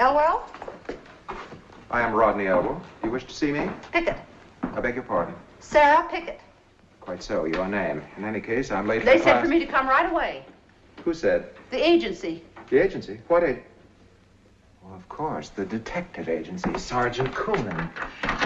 Elwell? I am Rodney Elwell. You wish to see me? Pickett. I beg your pardon. Sarah Pickett. Quite so, your name. In any case, I'm late They for said class. for me to come right away. Who said? The agency. The agency? What agency? Well, of course, the detective agency, Sergeant Coonan.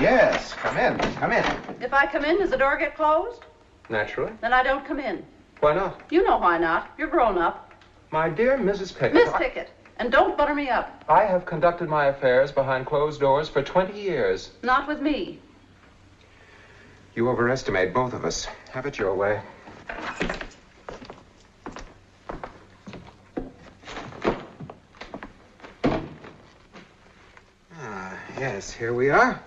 Yes, come in, come in. If I come in, does the door get closed? Naturally. Then I don't come in. Why not? You know why not. You're grown up. My dear Mrs. Pickett. Miss Pickett. And don't butter me up. I have conducted my affairs behind closed doors for 20 years. Not with me. You overestimate both of us. Have it your way. Yes, here we are.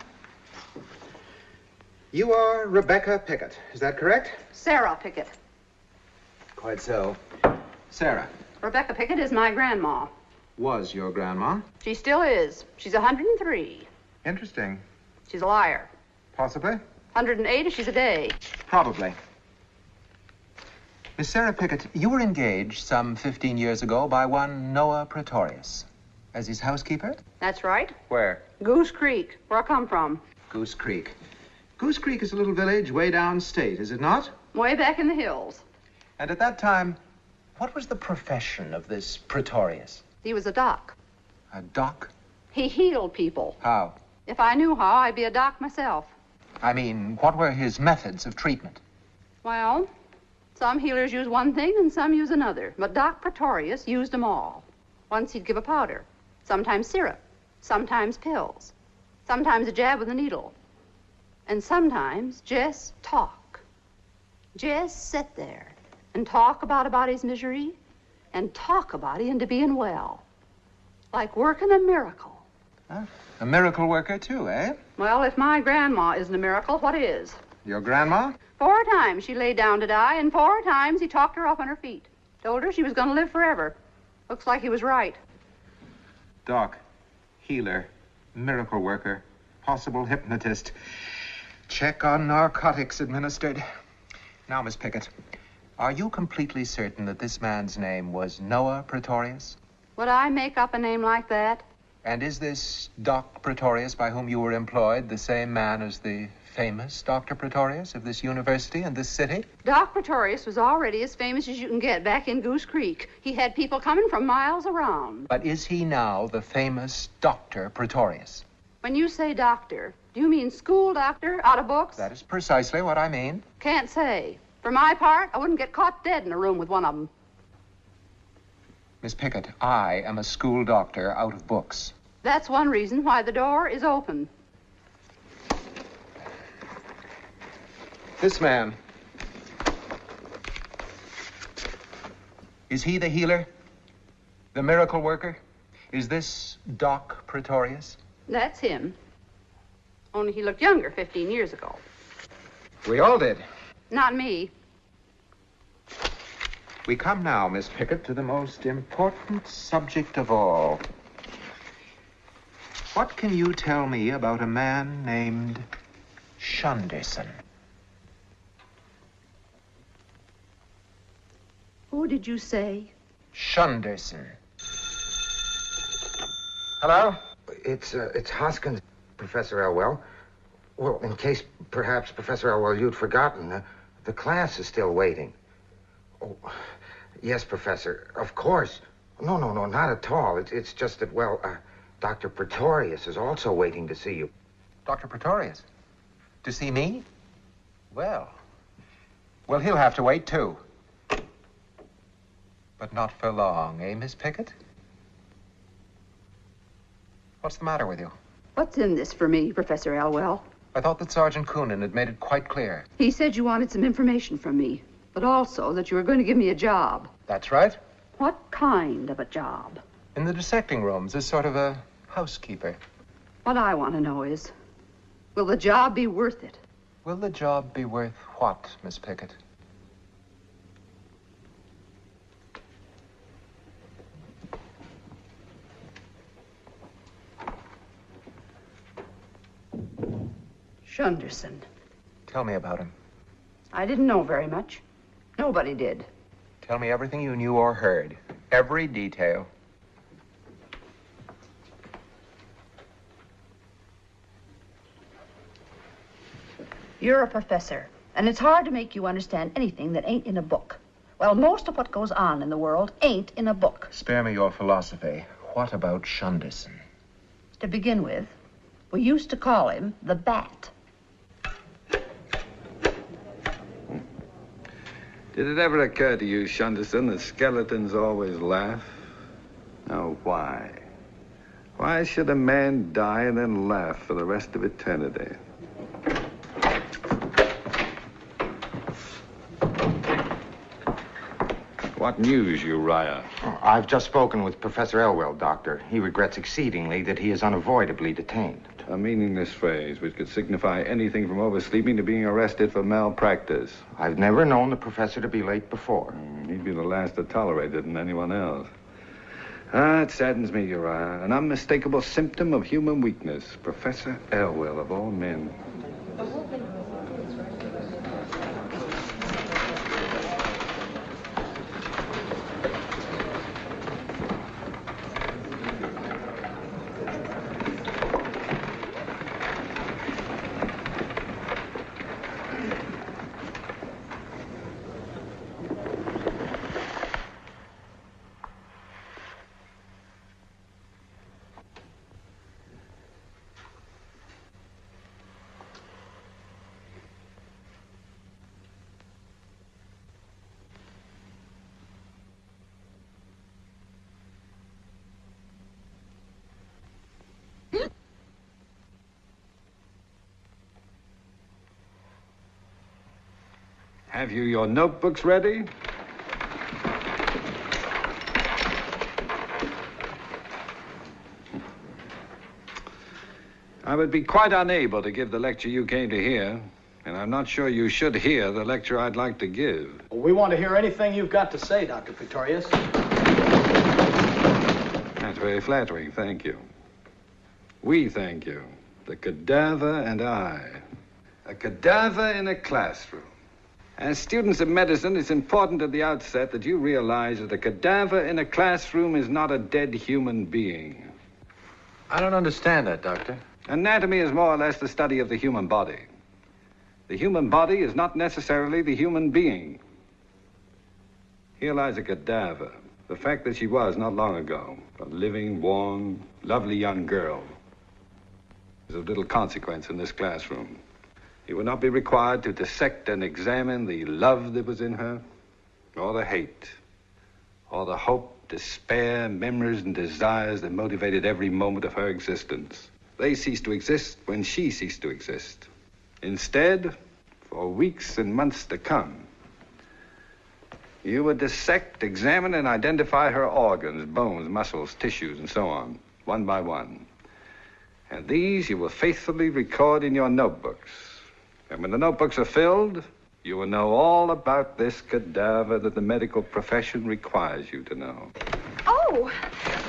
You are Rebecca Pickett, is that correct? Sarah Pickett. Quite so. Sarah. Rebecca Pickett is my grandma. Was your grandma? She still is. She's 103. Interesting. She's a liar. Possibly? 108 if she's a day. Probably. Miss Sarah Pickett, you were engaged some 15 years ago by one Noah Praetorius as his housekeeper? That's right. Where? Goose Creek, where I come from. Goose Creek. Goose Creek is a little village way downstate, is it not? Way back in the hills. And at that time, what was the profession of this Praetorius? He was a doc. A doc? He healed people. How? If I knew how, I'd be a doc myself. I mean, what were his methods of treatment? Well, some healers use one thing and some use another. But Doc Praetorius used them all. Once he'd give a powder, sometimes syrup, sometimes pills, sometimes a jab with a needle, and sometimes just talk. Just sit there and talk about a body's misery and talk a body into being well. Like working a miracle. Huh? A miracle worker, too, eh? Well, if my grandma isn't a miracle, what is? Your grandma? 4 times she lay down to die, and 4 times he talked her up on her feet. Told her she was going to live forever. Looks like he was right. Doc, healer, miracle worker, possible hypnotist. Check on narcotics administered. Now, Miss Pickett, are you completely certain that this man's name was Noah Praetorius? Would I make up a name like that? And is this Doc Praetorius by whom you were employed the same man as the famous Dr. Praetorius of this university and this city? Doc Praetorius was already as famous as you can get back in Goose Creek. He had people coming from miles around. But is he now the famous Dr. Praetorius? When you say doctor, do you mean school doctor, out of books? That is precisely what I mean. Can't say. For my part, I wouldn't get caught dead in a room with one of them. Miss Pickett, I am a school doctor out of books. That's one reason why the door is open. This man. Is he the healer? The miracle worker? Is this Doc Praetorius? That's him. Only he looked younger 15 years ago. We all did. Not me. We come now, Miss Pickett, to the most important subject of all. What can you tell me about a man named Shunderson? Who did you say? Shunderson. Hello? It's Hoskins, Professor Elwell. Well, in case perhaps, Professor Elwell, you'd forgotten, the class is still waiting. Oh, yes, Professor, of course. No, not at all. It's just that, well, Dr. Praetorius is also waiting to see you. Dr. Praetorius? To see me? Well, he'll have to wait, too. But not for long, eh, Miss Pickett? What's the matter with you? What's in this for me, Professor Elwell? I thought that Sergeant Coonan had made it quite clear. He said you wanted some information from me, but also that you were going to give me a job. That's right. What kind of a job? In the dissecting rooms, as sort of a housekeeper. What I want to know is, will the job be worth it? Will the job be worth what, Miss Pickett? Shunderson. Tell me about him. I didn't know very much. Nobody did. Tell me everything you knew or heard. Every detail. You're a professor, and it's hard to make you understand anything that ain't in a book. Well, most of what goes on in the world ain't in a book. Spare me your philosophy. What about Shundison? To begin with, we used to call him the Bat. Did it ever occur to you, Shundison, that skeletons always laugh? Now, why? Why should a man die and then laugh for the rest of eternity? What news, Uriah? Oh, I've just spoken with Professor Elwell, Doctor. He regrets exceedingly that he is unavoidably detained. A meaningless phrase which could signify anything from oversleeping to being arrested for malpractice. I've never known the professor to be late before. He'd be the last to tolerate it than anyone else. Ah, it saddens me, Uriah. An unmistakable symptom of human weakness. Professor Elwell, of all men. Have you your notebooks ready? I would be quite unable to give the lecture you came to hear, and I'm not sure you should hear the lecture I'd like to give. Well, we want to hear anything you've got to say, Dr. Praetorius. That's very flattering, thank you. We thank you. The cadaver and I. A cadaver in a classroom. As students of medicine, it's important at the outset that you realize that a cadaver in a classroom is not a dead human being. I don't understand that, Doctor. Anatomy is more or less the study of the human body. The human body is not necessarily the human being. Here lies a cadaver. The fact that she was, not long ago, a living, warm, lovely young girl is of little consequence in this classroom. You will not be required to dissect and examine the love that was in her, or the hate, or the hope, despair, memories, and desires that motivated every moment of her existence. They ceased to exist when she ceased to exist. Instead, for weeks and months to come, you would dissect, examine, and identify her organs, bones, muscles, tissues, and so on, one by one. And these you will faithfully record in your notebooks. And when the notebooks are filled, you will know all about this cadaver that the medical profession requires you to know. Oh!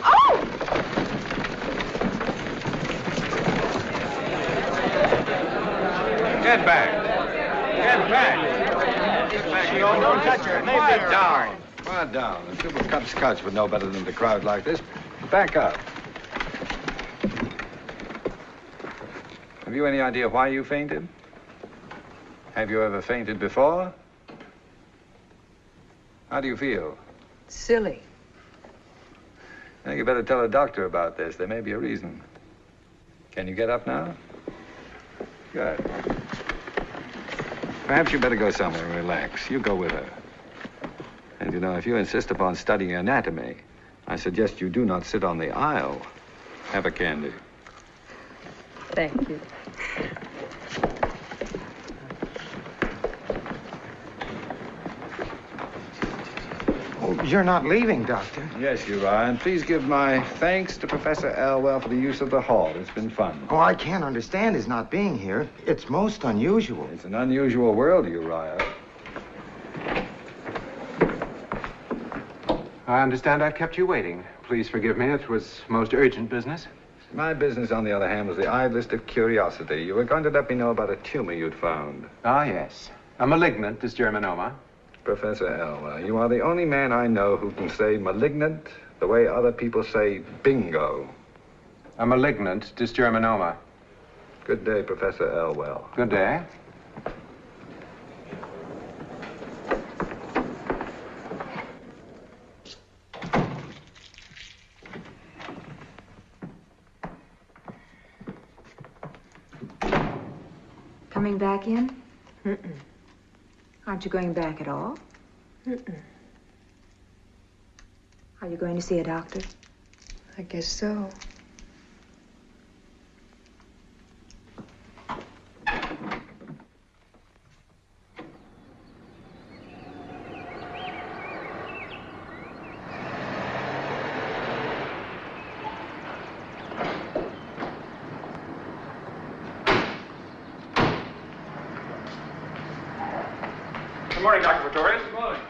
Oh! Get back. Get back. Get back. Don't touch her. Quiet down. Quiet down. The super cup scotch would know better than to crowd like this. Back up. Have you any idea why you fainted? Have you ever fainted before? How do you feel? Silly. I think you better tell a doctor about this. There may be a reason. Can you get up now? Good. Perhaps you better go somewhere and relax. You go with her. And you know, if you insist upon studying anatomy, I suggest you do not sit on the aisle. Have a candy. Thank you. Oh, you're not leaving, Doctor. Yes, you are. And please give my thanks to Professor Elwell for the use of the hall. It's been fun. Oh, I can't understand his not being here. It's most unusual. It's an unusual world, Uriah. I understand I've kept you waiting. Please forgive me. It was most urgent business. My business, on the other hand, was the idlest of curiosity. You were going to let me know about a tumor you'd found. Ah, yes. A malignant dysgerminoma. Professor Elwell, you are the only man I know who can say malignant the way other people say bingo. A malignant dysgerminoma. Good day, Professor Elwell. Good day. coming back in? Mm-mm. Aren't you going back at all? Mm-mm. Are you going to see a doctor? I guess so. Good morning, Dr. Praetorius. Good morning.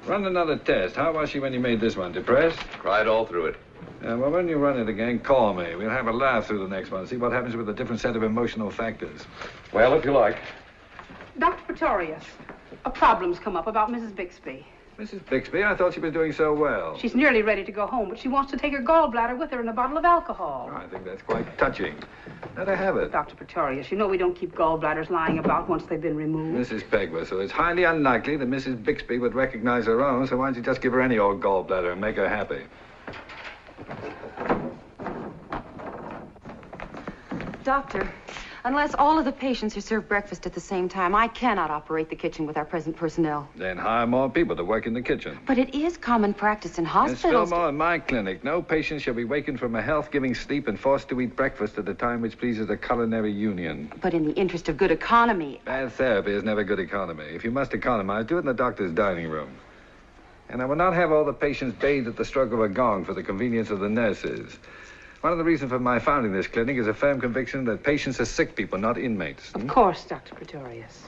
Run another test. How was she when you made this one? Depressed? Cried all through it. Well, when you run it again, call me. We'll have a laugh through the next one. See what happens with a different set of emotional factors. Well, if you like. Dr. Praetorius, a problem's come up about Mrs. Bixby. Mrs. Bixby, I thought she was doing so well. She's nearly ready to go home, but she wants to take her gallbladder with her and a bottle of alcohol. I think that's quite touching. Let her have it. Dr. Praetorius, you know we don't keep gallbladders lying about once they've been removed. Mrs. Pegler, so it's highly unlikely that Mrs. Bixby would recognize her own, so why don't you just give her any old gallbladder and make her happy? Doctor, unless all of the patients are served breakfast at the same time, I cannot operate the kitchen with our present personnel. Then hire more people to work in the kitchen. But it is common practice in Miss hospitals. Fillmore, in my clinic, no patient shall be wakened from a health-giving sleep and forced to eat breakfast at a time which pleases the culinary union. But in the interest of good economy. Bad therapy is never good economy. If you must economize, do it in the doctor's dining room. And I will not have all the patients bathed at the stroke of a gong for the convenience of the nurses. One of the reasons for my founding this clinic is a firm conviction that patients are sick people, not inmates. Of course, Dr. Praetorius.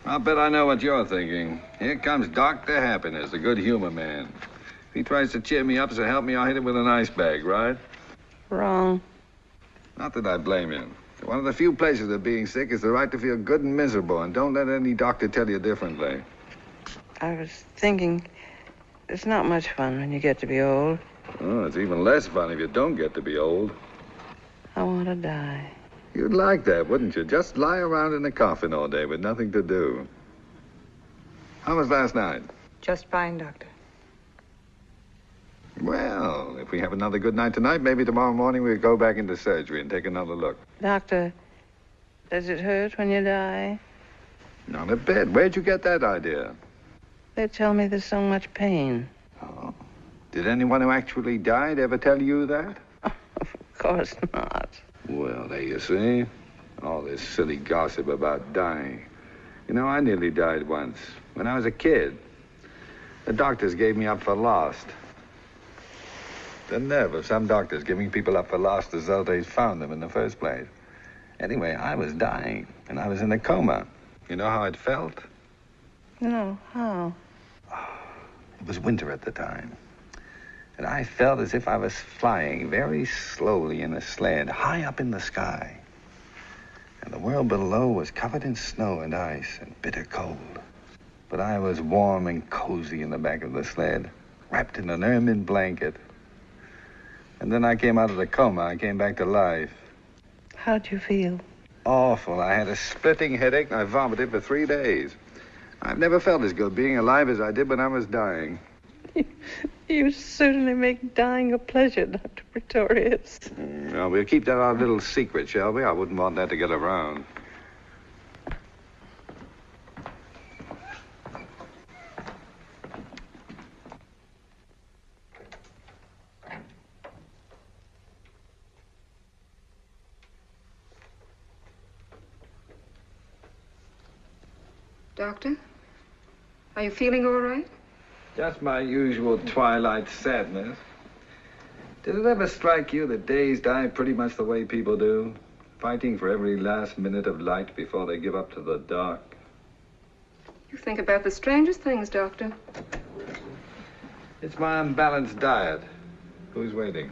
I'll bet I know what you're thinking. Here comes Dr. Happiness, the good humor man. If he tries to cheer me up or help me, I'll hit him with an ice bag, right? Wrong. Not that I blame you. One of the few places of being sick is the right to feel good and miserable, and don't let any doctor tell you differently. I was thinking, it's not much fun when you get to be old. Oh, it's even less fun if you don't get to be old. I want to die. You'd like that, wouldn't you? Just lie around in a coffin all day with nothing to do. How was last night? Just fine, Doctor. Well, if we have another good night tonight, maybe tomorrow morning we'll go back into surgery and take another look. Doctor, does it hurt when you die? Not a bit. Where'd you get that idea? They tell me there's so much pain. Oh. Did anyone who actually died ever tell you that? Of course not. Well, there you see. All this silly gossip about dying. You know, I nearly died once. When I was a kid. The doctors gave me up for lost. The nerve of some doctors giving people up for lost as though they'd found them in the first place. Anyway, I was dying, and I was in a coma. You know how it felt? No, how? It was winter at the time. And I felt as if I was flying very slowly in a sled high up in the sky. And the world below was covered in snow and ice and bitter cold. But I was warm and cozy in the back of the sled, wrapped in an ermine blanket. And then I came out of the coma. I came back to life. How'd you feel? Awful. I had a splitting headache and I vomited for 3 days. I've never felt as good being alive as I did when I was dying. You certainly make dying a pleasure, Dr. Praetorius. Well, we'll keep that our little secret, shall we? I wouldn't want that to get around. Doctor, are you feeling all right? Just my usual twilight sadness. Did it ever strike you that days die pretty much the way people do? Fighting for every last minute of light before they give up to the dark. You think about the strangest things, Doctor. It's my unbalanced diet. Who's waiting?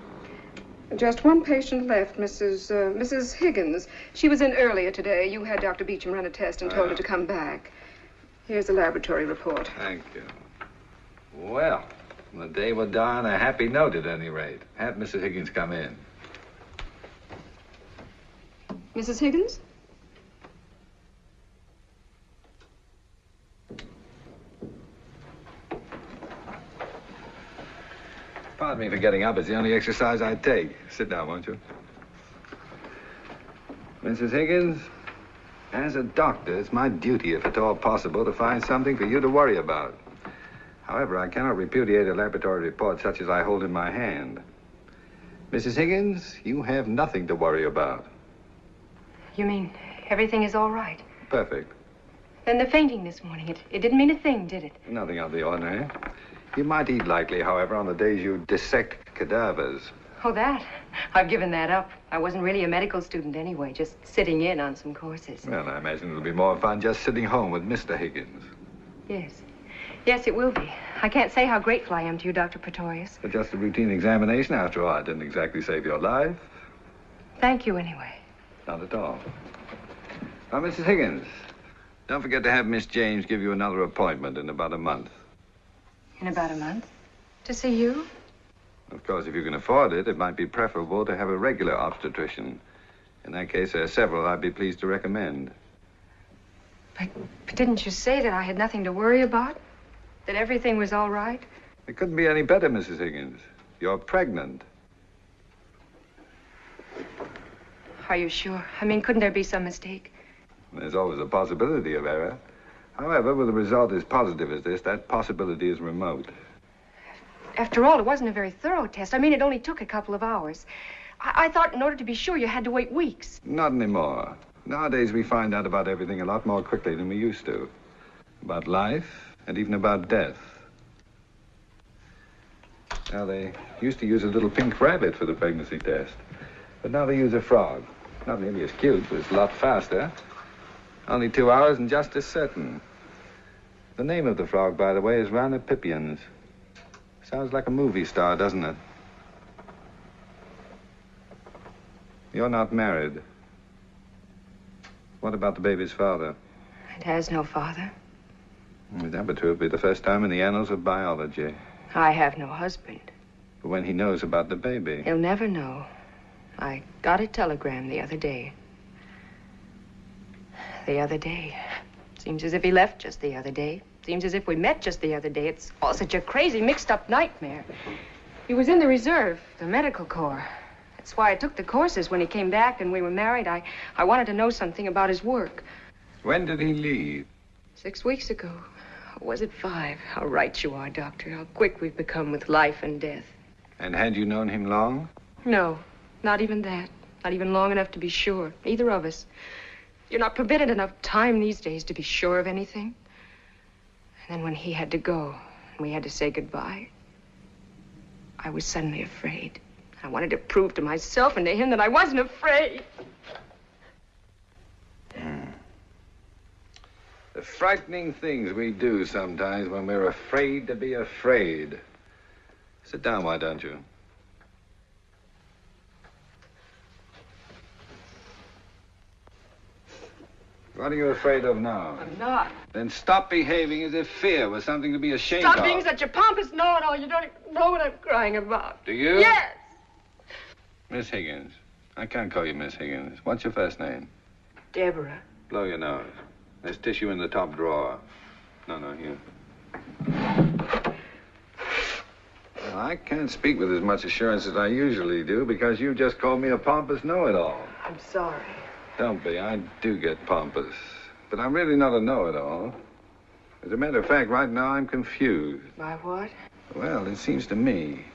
Just one patient left, Mrs. Higgins. She was in earlier today. You had Dr. Beecham run a test and told her to come back. Here's the laboratory report. Thank you. Well, the day will die on a happy note at any rate. Have Mrs. Higgins come in. Mrs. Higgins? Pardon me for getting up. It's the only exercise I take. Sit down, won't you? Mrs. Higgins, as a doctor, it's my duty, if at all possible, to find something for you to worry about. However, I cannot repudiate a laboratory report such as I hold in my hand. Mrs. Higgins, you have nothing to worry about. You mean everything is all right? Perfect. Then the fainting this morning, it didn't mean a thing, did it? Nothing out of the ordinary. You might eat lightly, however, on the days you dissect cadavers. Oh, that? I've given that up. I wasn't really a medical student anyway, just sitting in on some courses. Well, I imagine it'll be more fun just sitting home with Mr. Higgins. Yes. Yes, it will be. I can't say how grateful I am to you, Dr. Pretorius. But just a routine examination, after all. I didn't exactly save your life. Thank you anyway. Not at all. Now, Mrs. Higgins, don't forget to have Miss James give you another appointment in about a month. In about a month? To see you? Of course, if you can afford it, it might be preferable to have a regular obstetrician. In that case, there are several I'd be pleased to recommend. But didn't you say that I had nothing to worry about? That everything was all right? It couldn't be any better, Mrs. Higgins. You're pregnant. Are you sure? I mean, couldn't there be some mistake? There's always a possibility of error. However, with a result as positive as this, that possibility is remote. After all, it wasn't a very thorough test. I mean, it only took a couple of hours. I thought in order to be sure you had to wait weeks. Not anymore. Nowadays, we find out about everything a lot more quickly than we used to. About life, and even about death. Now, they used to use a little pink rabbit for the pregnancy test. But now they use a frog. Not nearly as cute, but it's a lot faster. Only 2 hours and just as certain. The name of the frog, by the way, is Rhinopipians. Sounds like a movie star, doesn't it? You're not married. What about the baby's father? It has no father. If that were true, it'd be the first time in the annals of biology. I have no husband. But when he knows about the baby... He'll never know. I got a telegram the other day. The other day. Seems as if he left just the other day. Seems as if we met just the other day. It's all such a crazy, mixed-up nightmare. He was in the reserve, the medical corps. That's why I took the courses when he came back and we were married. I wanted to know something about his work. When did he leave? 6 weeks ago. Or was it 5? How right you are, Doctor. How quick we've become with life and death. And had you known him long? No, not even that. Not even long enough to be sure. Either of us. You're not permitted enough time these days to be sure of anything. And then when he had to go, and we had to say goodbye, I was suddenly afraid. I wanted to prove to myself and to him that I wasn't afraid. The frightening things we do sometimes when we're afraid to be afraid. Sit down, why don't you? What are you afraid of now? I'm not. Then stop behaving as if fear was something to be ashamed of. Stop being such a pompous know-it-all. You don't even know what I'm crying about. Do you? Yes. Miss Higgins. I can't call you Miss Higgins. What's your first name? Deborah. Blow your nose. There's tissue in the top drawer. No, here. Well, I can't speak with as much assurance as I usually do because you just called me a pompous know-it-all. I'm sorry. Don't be. I do get pompous. But I'm really not a know-it-all. As a matter of fact, right now I'm confused. By what? Well, it seems to me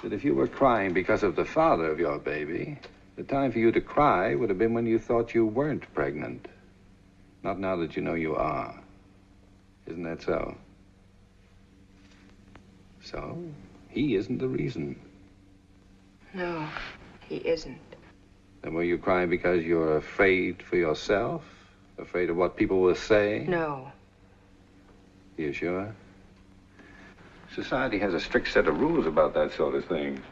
that if you were crying because of the father of your baby, the time for you to cry would have been when you thought you weren't pregnant. Not now that you know you are. Isn't that so? So, he isn't the reason. No, he isn't. Then were you crying because you're afraid for yourself? Afraid of what people will say? No. You sure? Society has a strict set of rules about that sort of thing.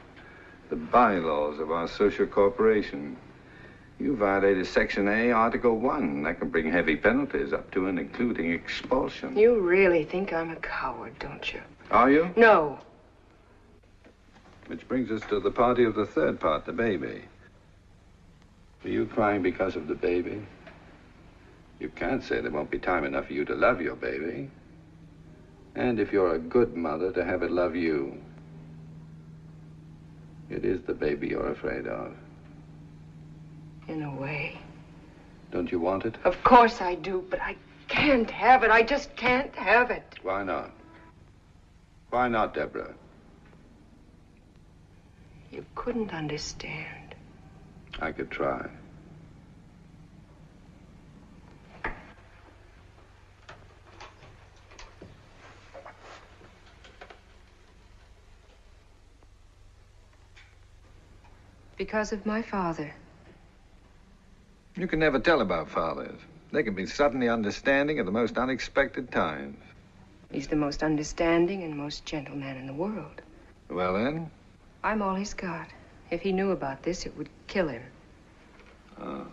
The bylaws of our social corporation. You violated Section A, Article 1. That can bring heavy penalties up to and including expulsion. You really think I'm a coward, don't you? Are you? No. Which brings us to the party of the third part, the baby. Are you crying because of the baby? You can't say there won't be time enough for you to love your baby. And if you're a good mother, to have it love you. It is the baby you're afraid of. In a way. Don't you want it? Of course I do, but I can't have it. I just can't have it. Why not? Why not, Deborah? You couldn't understand. I could try. Because of my father. You can never tell about fathers. They can be suddenly understanding at the most unexpected times. He's the most understanding and most gentle man in the world. Well, then? I'm all he's got. If he knew about this, it would kill him. Oh.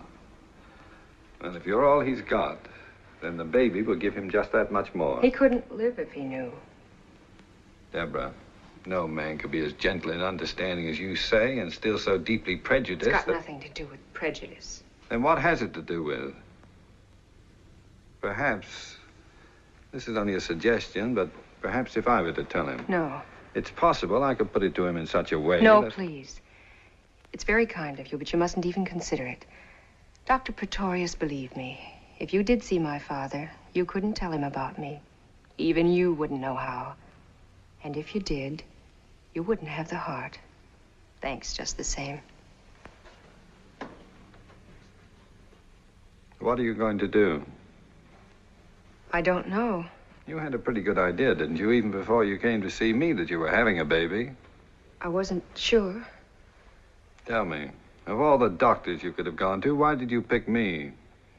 Well, if you're all he's got, then the baby will give him just that much more. He couldn't live if he knew. Deborah, no man could be as gentle and understanding as you say and still so deeply prejudiced. It's got nothing to do with prejudice. Then what has it to do with? Perhaps, this is only a suggestion, but perhaps if I were to tell him. No. It's possible I could put it to him in such a way No, that... please. It's very kind of you, but you mustn't even consider it. Dr. Praetorius, believe me, if you did see my father, you couldn't tell him about me. Even you wouldn't know how. And if you did, you wouldn't have the heart. Thanks just the same. What are you going to do? I don't know. You had a pretty good idea, didn't you, even before you came to see me, that you were having a baby? I wasn't sure. Tell me, of all the doctors you could have gone to, why did you pick me?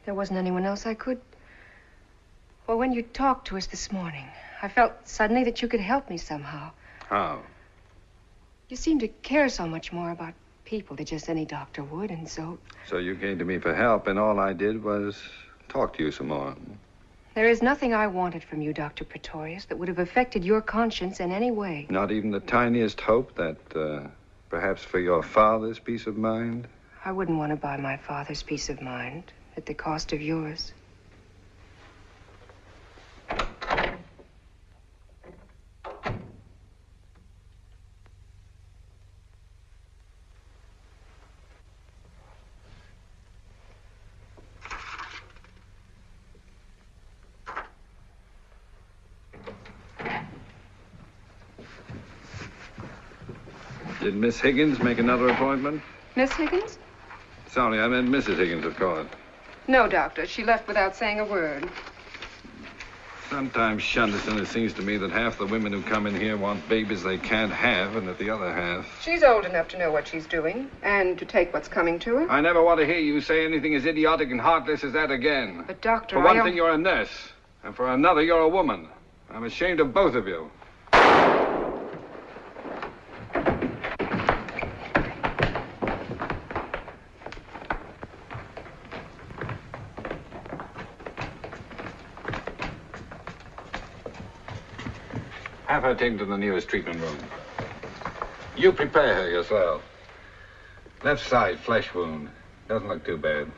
There wasn't anyone else I could. Well, when you talked to us this morning, I felt suddenly that you could help me somehow. How? You seem to care so much more about people than just any doctor would, and so... So you came to me for help, and all I did was talk to you some more. There is nothing I wanted from you, Dr. Praetorius, that would have affected your conscience in any way. Not even the tiniest hope that, perhaps for your father's peace of mind? I wouldn't want to buy my father's peace of mind at the cost of yours. Did Miss Higgins make another appointment? Miss Higgins? Sorry, I meant Mrs. Higgins, of course. No, Doctor. She left without saying a word. Sometimes, Shunderson, it seems to me that half the women who come in here want babies they can't have, and that the other half... She's old enough to know what she's doing, and to take what's coming to her. I never want to hear you say anything as idiotic and heartless as that again. But, Doctor, For one thing, you're a nurse, and for another, you're a woman. I'm ashamed of both of you. Have her taken to the nearest treatment room. You prepare her yourself. Left side, flesh wound. Doesn't look too bad.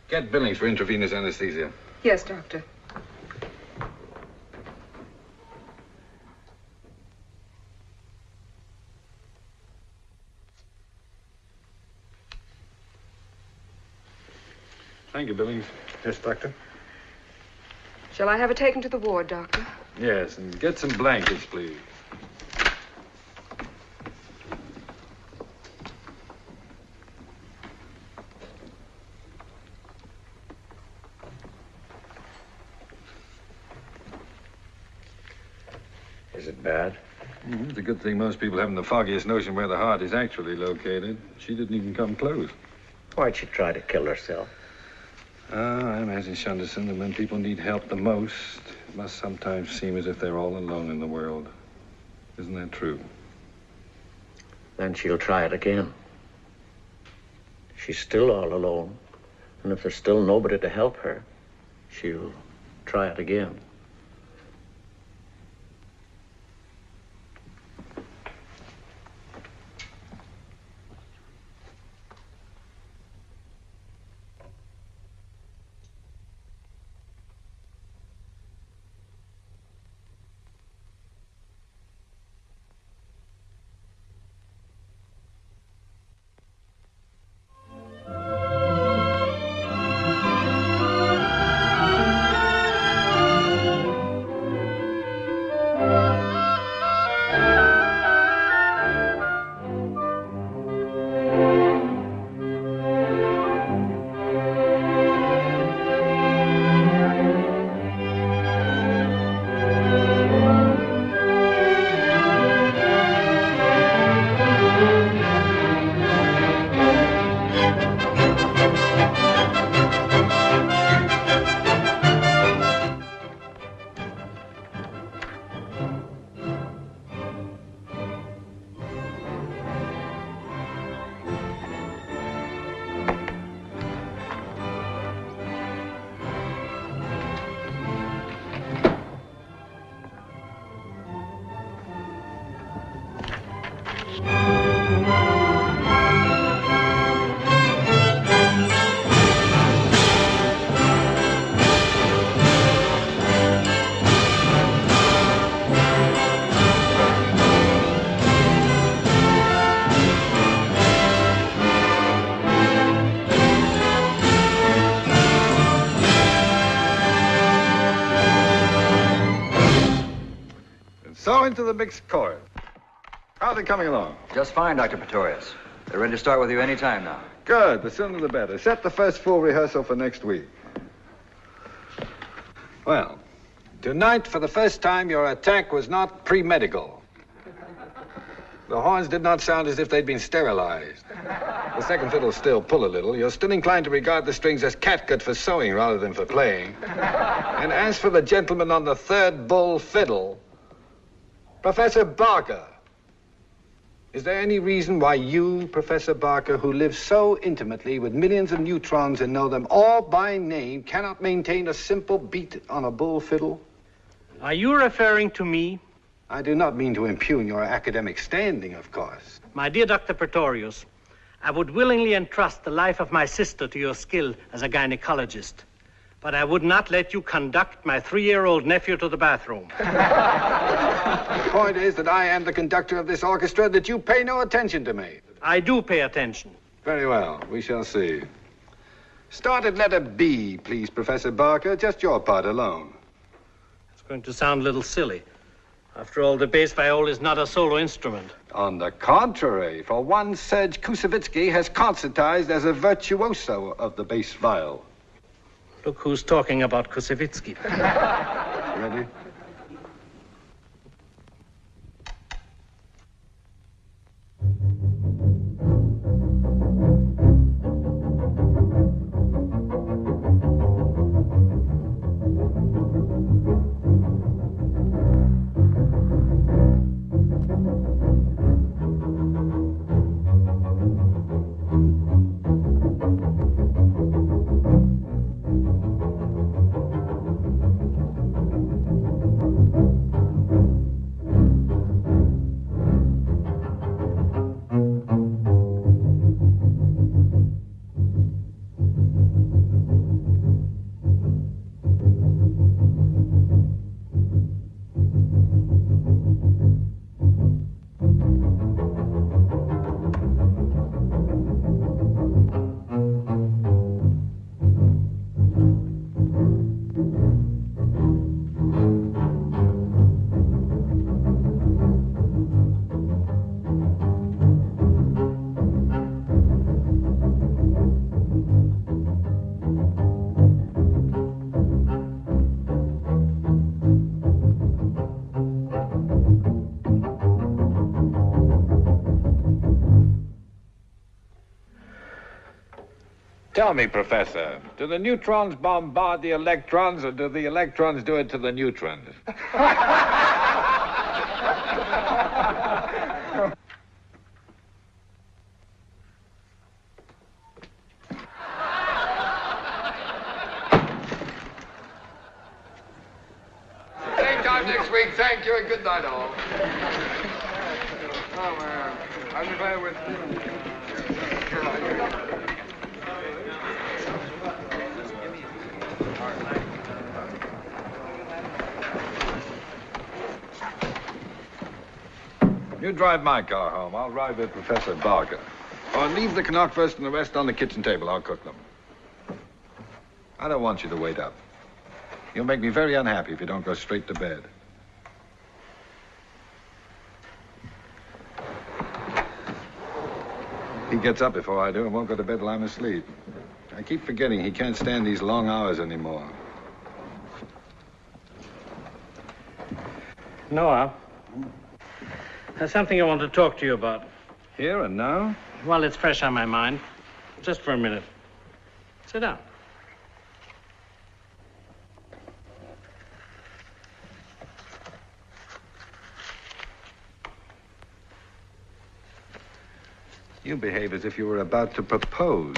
Get Billings for intravenous anesthesia. Yes, Doctor. Thank you, Billings. Yes, Doctor? Shall I have her taken to the ward, Doctor? Yes, and get some blankets, please. Is it bad? It's a good thing most people haven't the foggiest notion where the heart is actually located. She didn't even come close. Why'd she try to kill herself? I imagine, Shunderson, that when people need help the most, it must sometimes seem as if they're all alone in the world. Isn't that true? Then she'll try it again. She's still all alone. And if there's still nobody to help her, she'll try it again. So into the mixed chorus. How are they coming along? Just fine, Dr. Praetorius. They're ready to start with you any time now. Good. The sooner the better. Set the first full rehearsal for next week. Well, tonight, for the first time, your attack was not pre-medical. The horns did not sound as if they'd been sterilized. The second fiddles still pull a little. You're still inclined to regard the strings as catgut for sewing rather than for playing. And as for the gentleman on the third bull fiddle, Professor Barker. Is there any reason why you, Professor Barker, who live so intimately with millions of neutrons and know them all by name, cannot maintain a simple beat on a bull fiddle? Are you referring to me? I do not mean to impugn your academic standing, of course. My dear Dr. Praetorius, I would willingly entrust the life of my sister to your skill as a gynecologist, but I would not let you conduct my 3-year-old nephew to the bathroom. The point is that I am the conductor of this orchestra, that you pay no attention to me. I do pay attention. Very well. We shall see. Start at letter B, please, Professor Barker. Just your part alone. It's going to sound a little silly. After all, the bass viol is not a solo instrument. On the contrary, for one, Serge Koussevitzky has concertized as a virtuoso of the bass viol. Look who's talking about Koussevitzky. Ready? Tell me, Professor, do the neutrons bombard the electrons, or do the electrons do it to the neutrons? Same time next week. Thank you and good night, all. Oh, man. I'm glad with you. You drive my car home. I'll ride with Professor Barker. Or leave the Knockwurst and the rest on the kitchen table. I'll cook them. I don't want you to wait up. You'll make me very unhappy if you don't go straight to bed. He gets up before I do and won't go to bed till I'm asleep. I keep forgetting he can't stand these long hours anymore. Noah, there's something I want to talk to you about. Here and now? Well, it's fresh on my mind. Just for a minute. Sit down. You behave as if you were about to propose.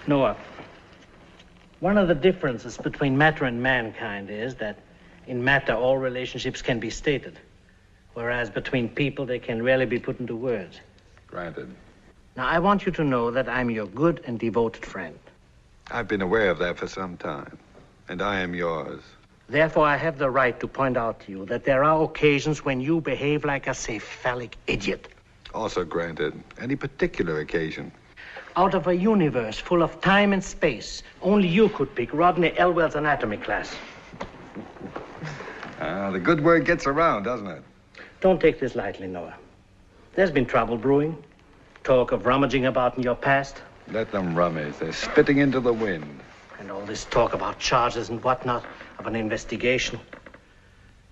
Noah, one of the differences between matter and mankind is that in matter, all relationships can be stated, whereas between people, they can rarely be put into words. Granted. Now, I want you to know that I'm your good and devoted friend. I've been aware of that for some time, and I am yours. Therefore, I have the right to point out to you that there are occasions when you behave like a cephalic idiot. Also granted. Any particular occasion? Out of a universe full of time and space, only you could pick Rodney Elwell's anatomy class. The good word gets around, doesn't it? Don't take this lightly, Noah. There's been trouble brewing. Talk of rummaging about in your past. Let them rummage. They're spitting into the wind. And all this talk about charges and whatnot, of an investigation.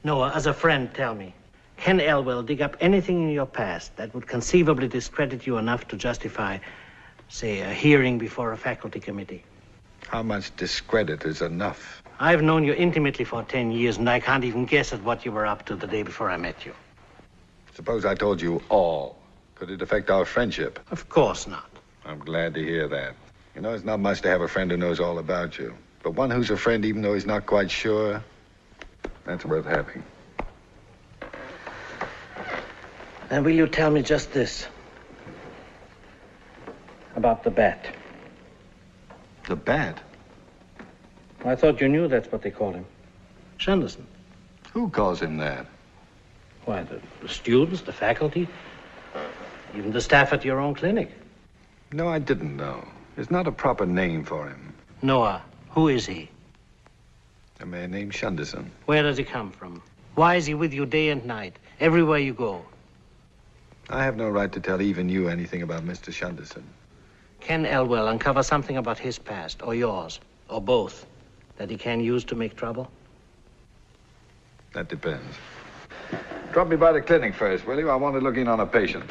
Noah, as a friend, tell me, can Elwell dig up anything in your past that would conceivably discredit you enough to justify, say, a hearing before a faculty committee? How much discredit is enough? I've known you intimately for 10 years, and I can't even guess at what you were up to the day before I met you. Suppose I told you all. Could it affect our friendship? Of course not. I'm glad to hear that. You know, it's not much to have a friend who knows all about you. But one who's a friend even though he's not quite sure, that's worth having. And will you tell me just this? About the bat. The bat? I thought you knew that's what they call him. Shanderson. Who calls him that? Why, the students, the faculty, even the staff at your own clinic. No, I didn't know. There's not a proper name for him. Noah, who is he? A man named Shanderson. Where does he come from? Why is he with you day and night, everywhere you go? I have no right to tell even you anything about Mr. Shanderson. Can Elwell uncover something about his past, or yours, or both, that he can use to make trouble? That depends. Drop me by the clinic first, will you? I want to look in on a patient.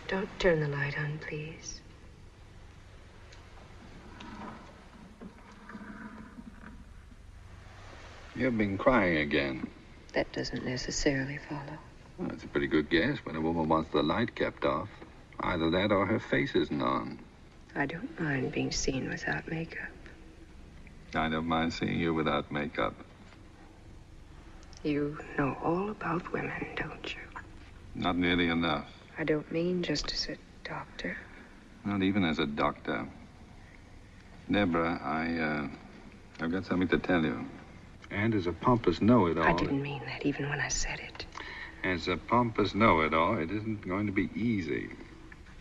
Don't turn the light on, please. You've been crying again. That doesn't necessarily follow. Well, that's a pretty good guess when a woman wants the light kept off. Either that or her face isn't on. I don't mind being seen without makeup. I don't mind seeing you without makeup. You know all about women, don't you? Not nearly enough. I don't mean just as a doctor. Not even as a doctor. Deborah, I've got something to tell you. And as a pompous know-it-all... I didn't mean that even when I said it. As a pompous know-it-all, it isn't going to be easy.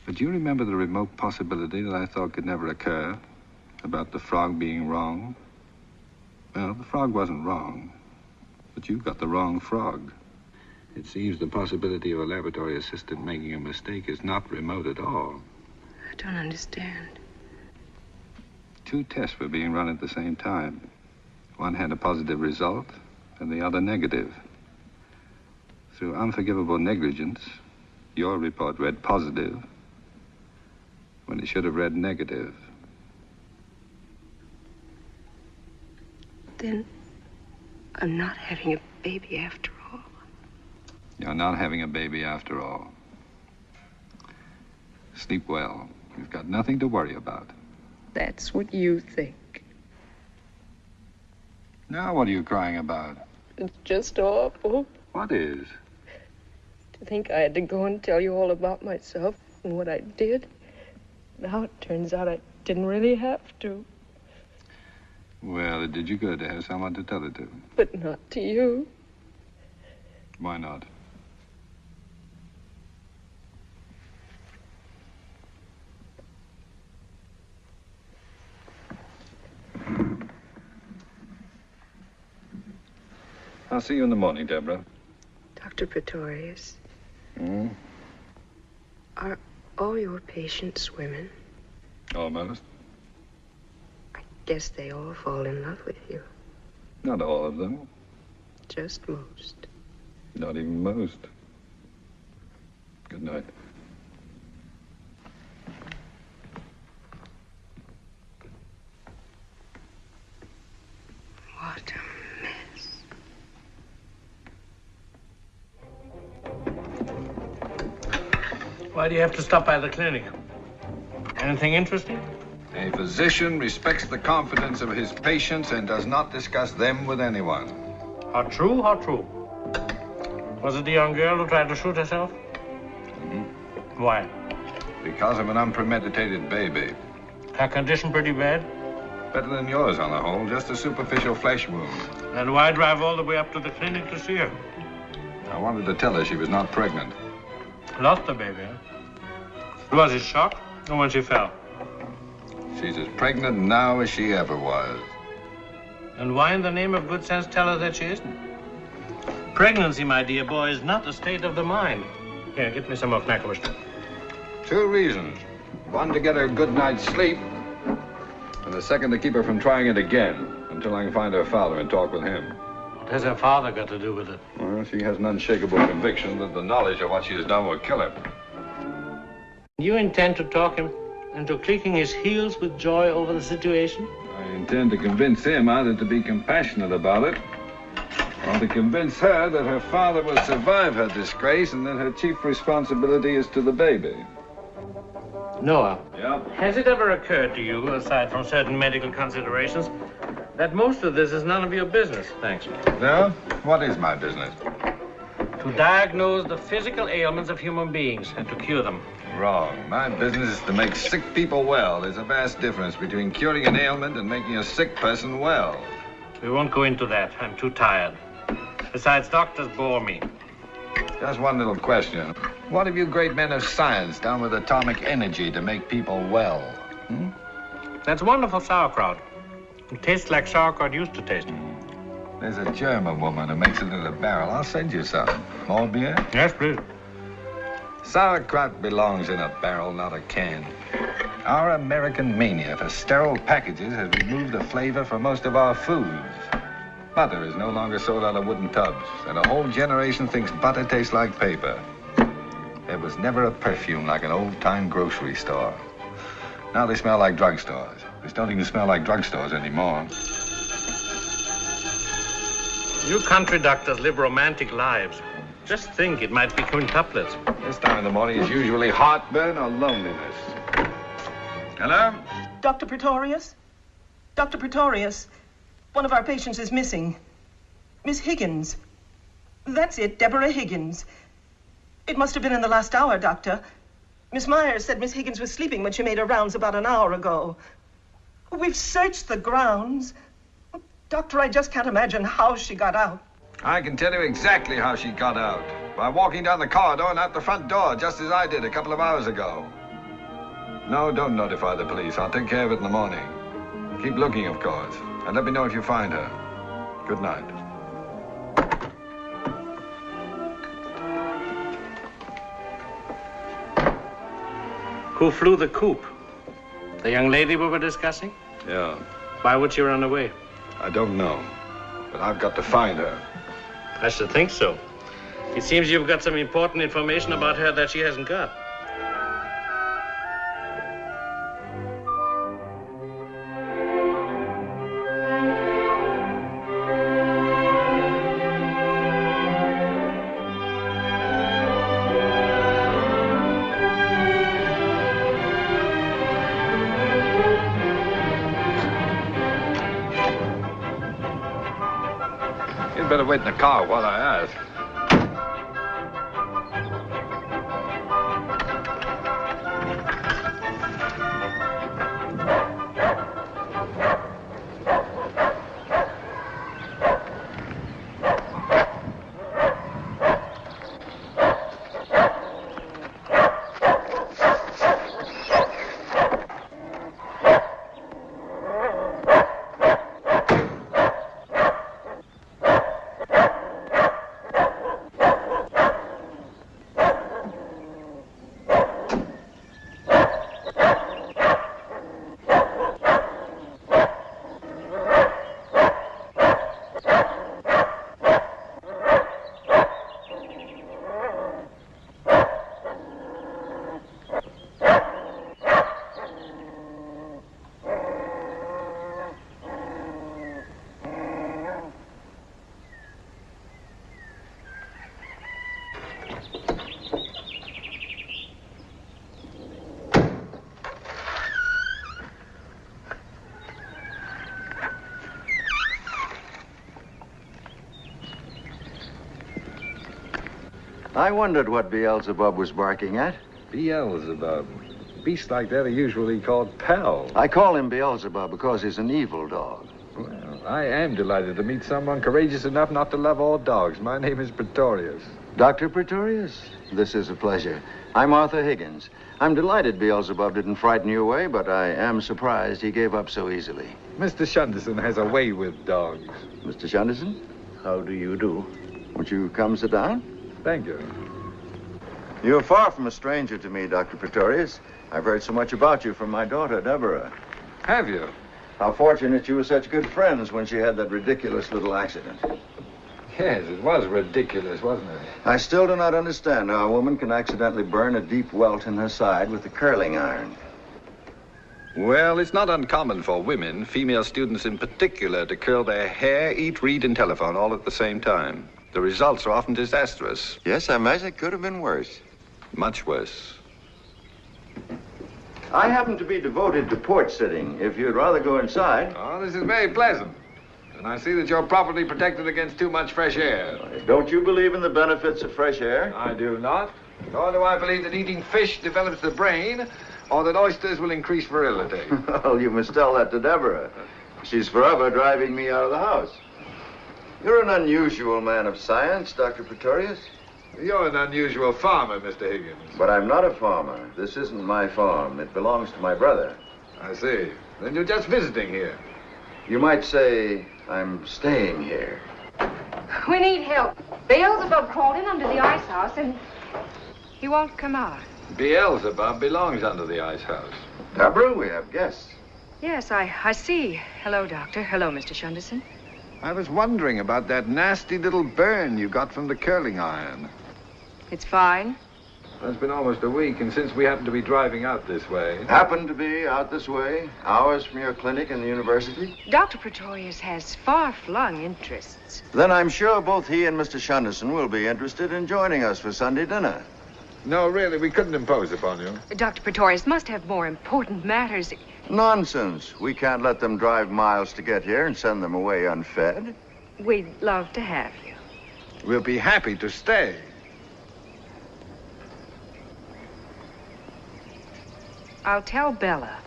But do you remember the remote possibility that I thought could never occur? About the frog being wrong? Well, the frog wasn't wrong. But you got the wrong frog. It seems the possibility of a laboratory assistant making a mistake is not remote at all. I don't understand. 2 tests were being run at the same time. One had a positive result, and the other negative. Through unforgivable negligence, your report read positive when it should have read negative. Then I'm not having a baby after all. You're not having a baby after all. Sleep well. You've got nothing to worry about. That's what you think. Now what are you crying about? It's just awful. What is? To think I had to go and tell you all about myself and what I did. Now it turns out I didn't really have to. Well, Well, it did you good to have someone to tell it to. But not to you. Why not? I'll see you in the morning, Deborah. Dr. Praetorius, Hmm? are all your patients women? Almost. Guess they all fall in love with you. Not all of them. Just most. Not even most. Good night. What a mess. Why do you have to stop by the clinic? Anything interesting? A physician respects the confidence of his patients and does not discuss them with anyone. How true, how true. Was it the young girl who tried to shoot herself? Mm-hmm. Why? Because of an unpremeditated baby. Her condition pretty bad? Better than yours on the whole, just a superficial flesh wound. Then why drive all the way up to the clinic to see her? I wanted to tell her she was not pregnant. Lost the baby, huh? Was it shock or when she fell? She's as pregnant now as she ever was. And why in the name of good sense tell her that she isn't? Pregnancy, my dear boy, is not a state of the mind. Here, get me some more Mankiewicz. 2 reasons. One, to get her a good night's sleep. And the second, to keep her from trying it again until I can find her father and talk with him. What has her father got to do with it? Well, she has an unshakable conviction that the knowledge of what she has done will kill her. You intend to talk him into clicking his heels with joy over the situation? I intend to convince him either to be compassionate about it or to convince her that her father will survive her disgrace and that her chief responsibility is to the baby. Noah. Yeah? Has it ever occurred to you, aside from certain medical considerations, that most of this is none of your business? Thanks. No? What is my business? To diagnose the physical ailments of human beings and to cure them. Wrong. My business is to make sick people well. There's a vast difference between curing an ailment and making a sick person well. We won't go into that. I'm too tired. Besides, doctors bore me. Just one little question. What have you great men of science done with atomic energy to make people well? Hmm? That's wonderful sauerkraut. It tastes like sauerkraut used to taste. There's a German woman who makes it in a barrel. I'll send you some. More beer? Yes, please. Sauerkraut belongs in a barrel, not a can. Our American mania for sterile packages has removed the flavor from most of our foods. Butter is no longer sold out of wooden tubs, and a whole generation thinks butter tastes like paper. There was never a perfume like an old-time grocery store. Now they smell like drugstores. They don't even smell like drugstores anymore. You country doctors live romantic lives. Just think, it might be quintuplets. This time in the morning is usually heartburn or loneliness. Hello? Dr. Praetorius? Dr. Praetorius, one of our patients is missing. Miss Higgins. That's it, Deborah Higgins. It must have been in the last hour, Doctor. Miss Myers said Miss Higgins was sleeping when she made her rounds about an hour ago. We've searched the grounds. Doctor, I just can't imagine how she got out. I can tell you exactly how she got out. By walking down the corridor and out the front door, just as I did a couple of hours ago. No, don't notify the police. I'll take care of it in the morning. Keep looking, of course. And let me know if you find her. Good night. Who flew the coop? The young lady we were discussing? Yeah. Why would she run away? I don't know. But I've got to find her. I should think so. It seems you've got some important information about her that she hasn't got. You'd better wait in the car while I ask. I wondered what Beelzebub was barking at. Beelzebub. Beasts like that are usually called pals. I call him Beelzebub because he's an evil dog. Well, I am delighted to meet someone courageous enough not to love all dogs. My name is Praetorius. Dr. Praetorius, this is a pleasure. I'm Arthur Higgins. I'm delighted Beelzebub didn't frighten you away, but I am surprised he gave up so easily. Mr. Shunderson has a way with dogs. Mr. Shunderson? How do you do? Won't you come sit down? Thank you. You're far from a stranger to me, Dr. Praetorius. I've heard so much about you from my daughter, Deborah. Have you? How fortunate you were such good friends when she had that ridiculous little accident. Yes, it was ridiculous, wasn't it? I still do not understand how a woman can accidentally burn a deep welt in her side with a curling iron. Well, it's not uncommon for women, female students in particular, to curl their hair, eat, read, and telephone all at the same time. The results are often disastrous. Yes, I imagine it could have been worse. Much worse. I happen to be devoted to porch sitting. If you'd rather go inside. Oh, this is very pleasant. And I see that you're properly protected against too much fresh air. Don't you believe in the benefits of fresh air? I do not. Nor do I believe that eating fish develops the brain, or that oysters will increase virility. Well, you must tell that to Deborah. She's forever driving me out of the house. You're an unusual man of science, Dr. Praetorius. You're an unusual farmer, Mr. Higgins. But I'm not a farmer. This isn't my farm. It belongs to my brother. I see. Then you're just visiting here. You might say I'm staying here. We need help. Beelzebub crawled in under the ice house and he won't come out. Beelzebub belongs under the ice house. Deborah, we have guests. Yes, I see. Hello, Doctor. Hello, Mr. Shunderson. I was wondering about that nasty little burn you got from the curling iron. It's fine. It's been almost a week, and since we happen to be driving out this way... Happen to be out this way, hours from your clinic and the university? Dr. Praetorius has far-flung interests. Then I'm sure both he and Mr. Shunderson will be interested in joining us for Sunday dinner. No, really, we couldn't impose upon you. Dr. Praetorius must have more important matters. Nonsense. We can't let them drive miles to get here and send them away unfed. We'd love to have you. We'll be happy to stay. I'll tell Bella.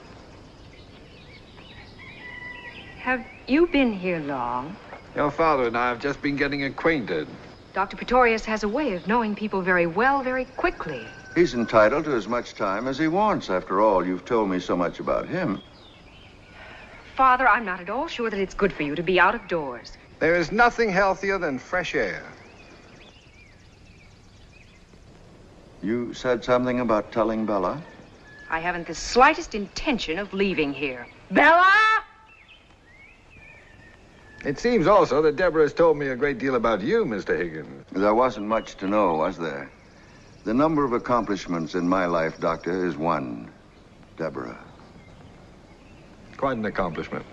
Have you been here long? Your father and I have just been getting acquainted. Dr. Praetorius has a way of knowing people very well, very quickly. He's entitled to as much time as he wants. After all, you've told me so much about him. Father, I'm not at all sure that it's good for you to be out of doors. There is nothing healthier than fresh air. You said something about telling Bella? I haven't the slightest intention of leaving here. Bella! It seems also that Deborah has told me a great deal about you, Mr. Higgins. There wasn't much to know, was there? The number of accomplishments in my life, Doctor, is one. Deborah. Quite an accomplishment.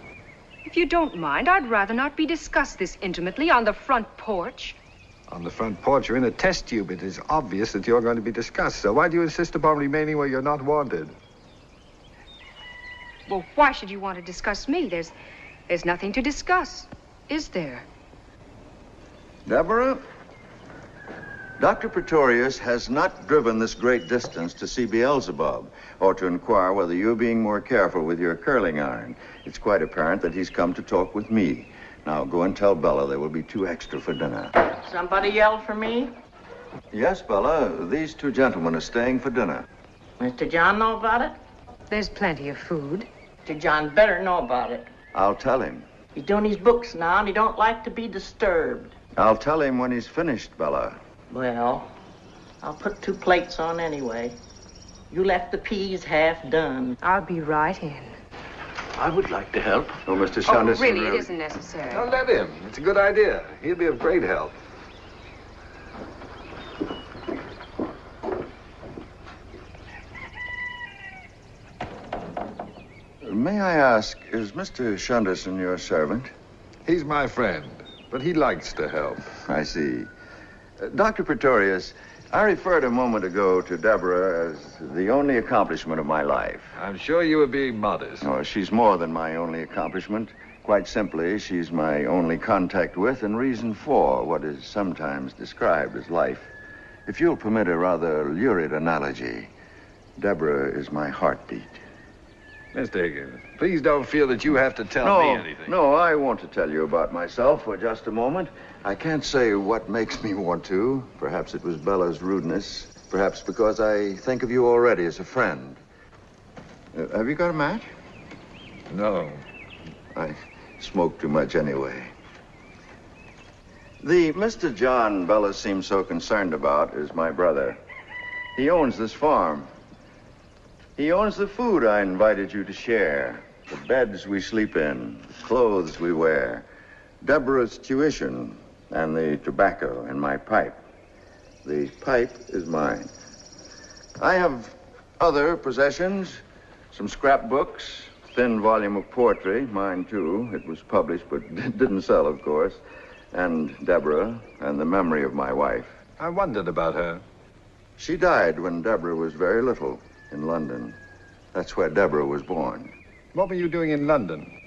If you don't mind, I'd rather not be discussed this intimately on the front porch. On the front porch, you're in a test tube. It is obvious that you're going to be discussed. So why do you insist upon remaining where you're not wanted? Well, why should you want to discuss me? There's nothing to discuss, is there? Deborah, Dr. Praetorius has not driven this great distance to see Beelzebub or to inquire whether you're being more careful with your curling iron. It's quite apparent that he's come to talk with me. Now, go and tell Bella there will be 2 extra for dinner. Somebody yelled for me? Yes, Bella. These 2 gentlemen are staying for dinner. Mr. John know about it? There's plenty of food. Mr. John better know about it. I'll tell him. He's doing his books now, and he don't like to be disturbed. I'll tell him when he's finished, Bella. Well, I'll put 2 plates on anyway. You left the peas half done. I'll be right in. I would like to help. Oh, Mr. Shunderson. Really, it isn't necessary. Don't let him. It's a good idea. He'll be of great help. May I ask, is Mr. Shunderson your servant? He's my friend, but he likes to help. I see. Dr. Praetorius, I referred a moment ago to Deborah as the only accomplishment of my life. I'm sure you were being modest. Oh, she's more than my only accomplishment. Quite simply, she's my only contact with and reason for what is sometimes described as life. If you'll permit a rather lurid analogy, Deborah is my heartbeat. Mr. Higgins, please don't feel that you have to tell me anything. No, I want to tell you about myself for just a moment. I can't say what makes me want to. Perhaps it was Bella's rudeness. Perhaps because I think of you already as a friend. Have you got a match? No. I smoke too much anyway. The Mr. John Bella seems so concerned about is my brother. He owns this farm. He owns the food I invited you to share, the beds we sleep in, the clothes we wear, Deborah's tuition, and the tobacco in my pipe. The pipe is mine. I have other possessions, some scrapbooks, thin volume of poetry, mine too. It was published, but didn't sell, of course. And Deborah, and the memory of my wife. I wondered about her. She died when Deborah was very little in London. That's where Deborah was born. What were you doing in London?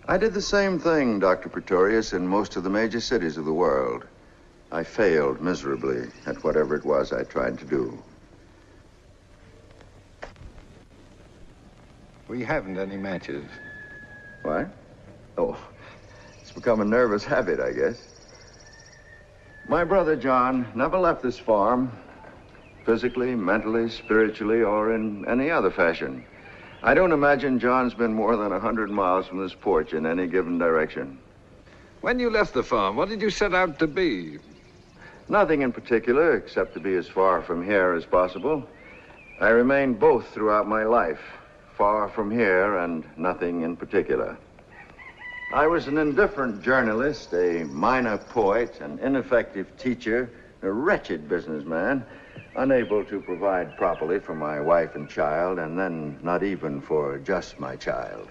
I did the same thing, Dr. Praetorius, in most of the major cities of the world. I failed miserably at whatever it was I tried to do. We haven't any matches. What? Oh, it's become a nervous habit, I guess. My brother John never left this farm, physically, mentally, spiritually, or in any other fashion. I don't imagine John's been more than 100 miles from this porch in any given direction. When you left the farm, what did you set out to be? Nothing in particular, except to be as far from here as possible. I remained both throughout my life, far from here and nothing in particular. I was an indifferent journalist, a minor poet, an ineffective teacher, a wretched businessman, unable to provide properly for my wife and child, and then not even for just my child.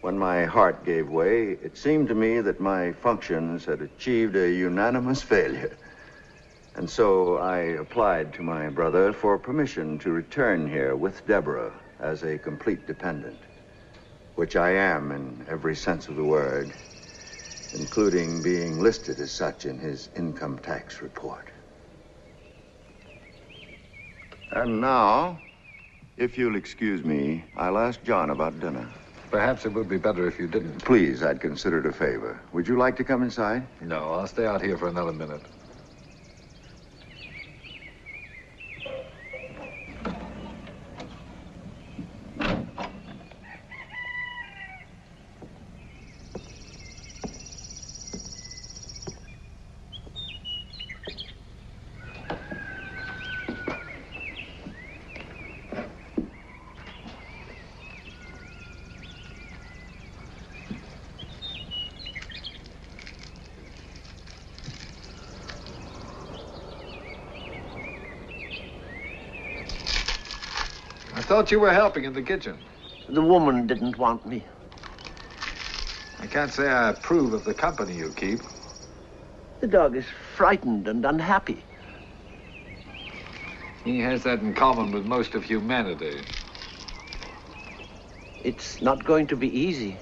When my heart gave way, it seemed to me that my functions had achieved a unanimous failure. And so I applied to my brother for permission to return here with Deborah as a complete dependent, which I am in every sense of the word, including being listed as such in his income tax report. And now, if you'll excuse me, I'll ask John about dinner. Perhaps it would be better if you didn't. Please, I'd consider it a favor. Would you like to come inside? No, I'll stay out here for another minute. I thought you were helping in the kitchen. The woman didn't want me. I can't say I approve of the company you keep. The dog is frightened and unhappy. He has that in common with most of humanity. It's not going to be easy.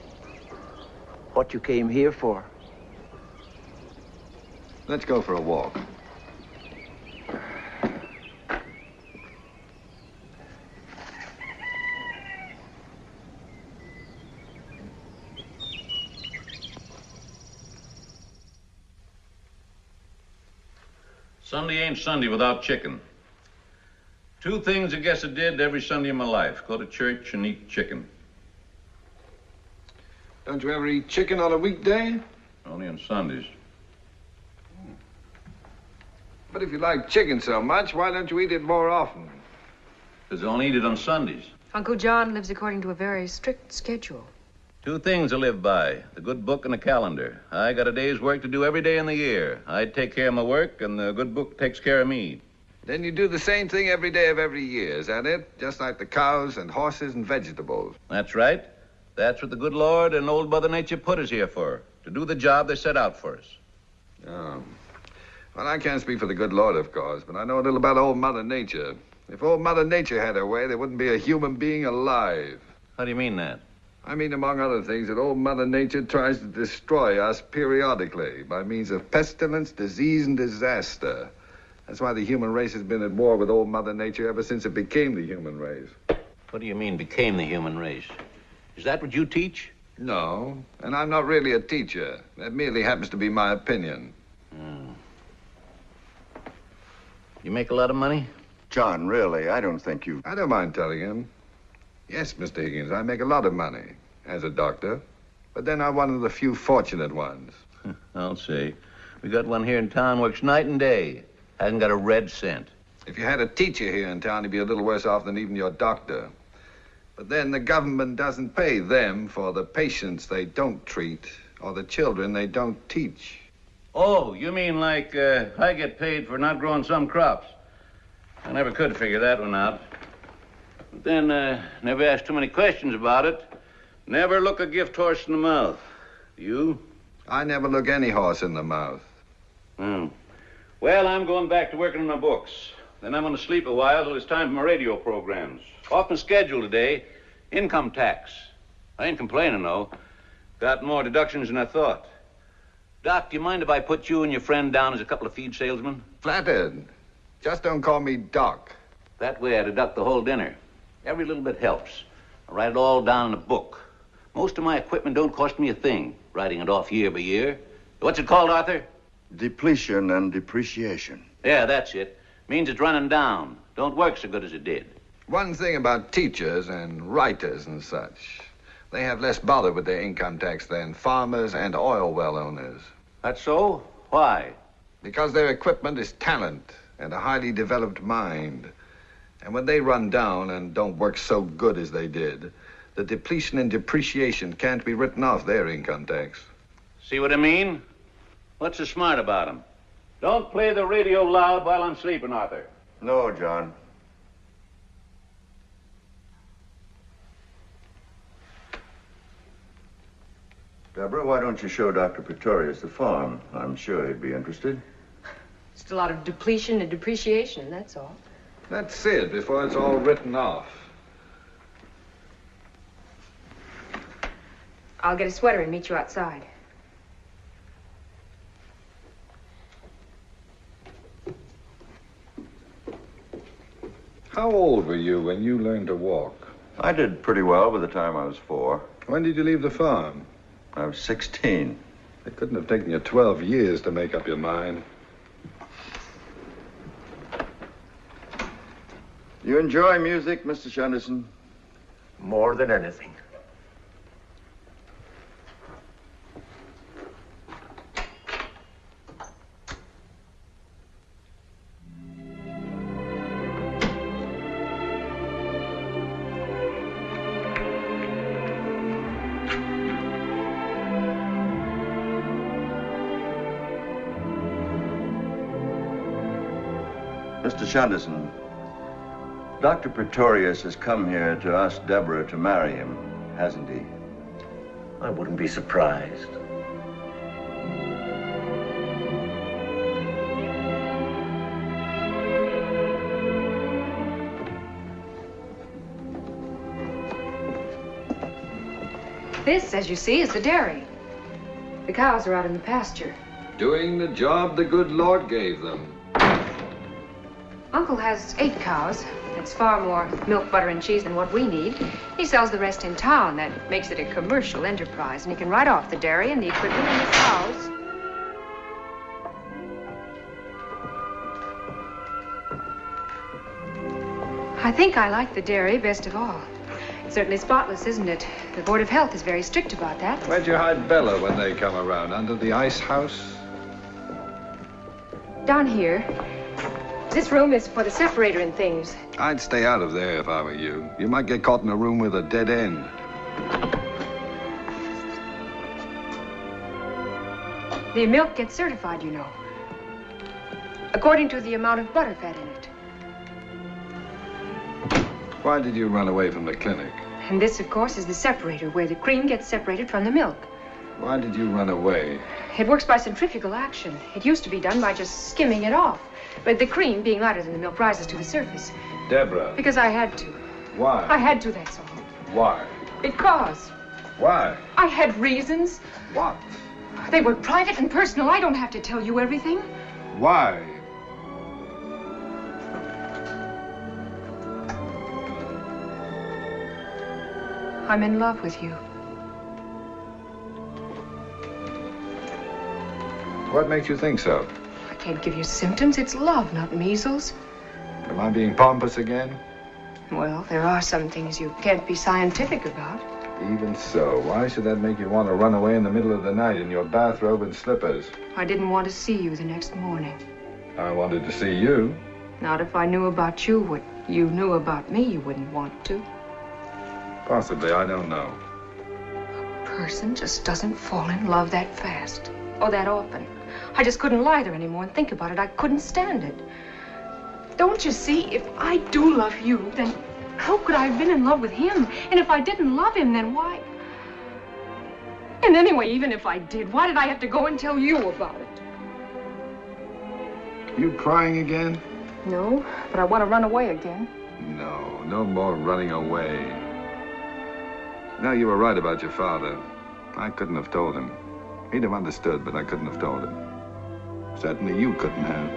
What you came here for. Let's go for a walk. Sunday ain't Sunday without chicken. Two things I guess I did every Sunday in my life. Go to church and eat chicken. Don't you ever eat chicken on a weekday? Only on Sundays. But if you like chicken so much, why don't you eat it more often? Because I only eat it on Sundays. Uncle John lives according to a very strict schedule. Two things I live by, the good book and the calendar. I got a day's work to do every day in the year. I take care of my work, and the good book takes care of me. Then you do the same thing every day of every year, is that it? Just like the cows and horses and vegetables. That's right. That's what the good Lord and old Mother Nature put us here for, to do the job they set out for us. Oh. Well, I can't speak for the good Lord, of course, but I know a little about old Mother Nature. If old Mother Nature had her way, there wouldn't be a human being alive. How do you mean that? I mean, among other things, that old Mother Nature tries to destroy us periodically by means of pestilence, disease, and disaster. That's why the human race has been at war with old Mother Nature ever since it became the human race. What do you mean, became the human race? Is that what you teach? No, and I'm not really a teacher. That merely happens to be my opinion. You make a lot of money? John, really, I don't think you... I don't mind telling him. Yes, Mr. Higgins, I make a lot of money as a doctor. But then I'm one of the few fortunate ones. I'll say. We got one here in town, works night and day. Hasn't got a red cent. If you had a teacher here in town, he'd be a little worse off than even your doctor. But then the government doesn't pay them for the patients they don't treat or the children they don't teach. Oh, you mean like I get paid for not growing some crops? I never could figure that one out. But then, never asked too many questions about it. Never look a gift horse in the mouth. You? I never look any horse in the mouth. Well, I'm going back to working on my books. Then I'm going to sleep a while till it's time for my radio programs. Off my schedule today, income tax. I ain't complaining, though. Got more deductions than I thought. Doc, do you mind if I put you and your friend down as a couple of feed salesmen? Flattered. Just don't call me Doc. That way I deduct the whole dinner. Every little bit helps. I write it all down in a book. Most of my equipment don't cost me a thing, writing it off year by year. What's it called, Arthur? Depletion and depreciation. Yeah, that's it. Means it's running down. Don't work so good as it did. One thing about teachers and writers and such, they have less bother with their income tax than farmers and oil well owners. That's so? Why? Because their equipment is talent and a highly developed mind. And when they run down and don't work so good as they did, the depletion and depreciation can't be written off their income tax. See what I mean? What's so smart about them? Don't play the radio loud while I'm sleeping, Arthur. No, John. Deborah, why don't you show Dr. Praetorius the farm? I'm sure he'd be interested. Just a lot of depletion and depreciation, that's all. That's it, before it's all written off. I'll get a sweater and meet you outside. How old were you when you learned to walk? I did pretty well by the time I was 4. When did you leave the farm? I was 16. It couldn't have taken you 12 years to make up your mind. You enjoy music, Mr. Shenderson? More than anything. Mr. Shenderson, Dr. Praetorius has come here to ask Deborah to marry him, hasn't he? I wouldn't be surprised. This, as you see, is the dairy. The cows are out in the pasture. Doing the job the good Lord gave them. Uncle has 8 cows. That's far more milk, butter, and cheese than what we need. He sells the rest in town. That makes it a commercial enterprise, and he can write off the dairy and the equipment and the cows. I think I like the dairy best of all. It's certainly spotless, isn't it? The Board of Health is very strict about that. Where'd you hide Bella when they come around? Under the ice house? Down here. This room is for the separator and things. I'd stay out of there if I were you. You might get caught in a room with a dead end. The milk gets certified, you know. According to the amount of butter fat in it. Why did you run away from the clinic? And this, of course, is the separator, where the cream gets separated from the milk. Why did you run away? It works by centrifugal action. It used to be done by just skimming it off. But the cream, being lighter than the milk, rises to the surface. Deborah. Because I had to. Why? I had to, that's all. Why? Because. Why? I had reasons. What? They were private and personal. I don't have to tell you everything. Why? I'm in love with you. What makes you think so? I can't give you symptoms. It's love, not measles. Am I being pompous again? Well, there are some things you can't be scientific about. Even so, why should that make you want to run away in the middle of the night in your bathrobe and slippers? I didn't want to see you the next morning. I wanted to see you. Not if I knew about you what you knew about me, you wouldn't want to. Possibly, I don't know. A person just doesn't fall in love that fast or that often. I just couldn't lie there anymore and think about it. I couldn't stand it. Don't you see, if I do love you, then how could I have been in love with him? And if I didn't love him, then why? And anyway, even if I did, why did I have to go and tell you about it? You crying again? No, but I want to run away again. No, no more running away. No, you were right about your father. I couldn't have told him. He'd have understood, but I couldn't have told him. Certainly you couldn't have.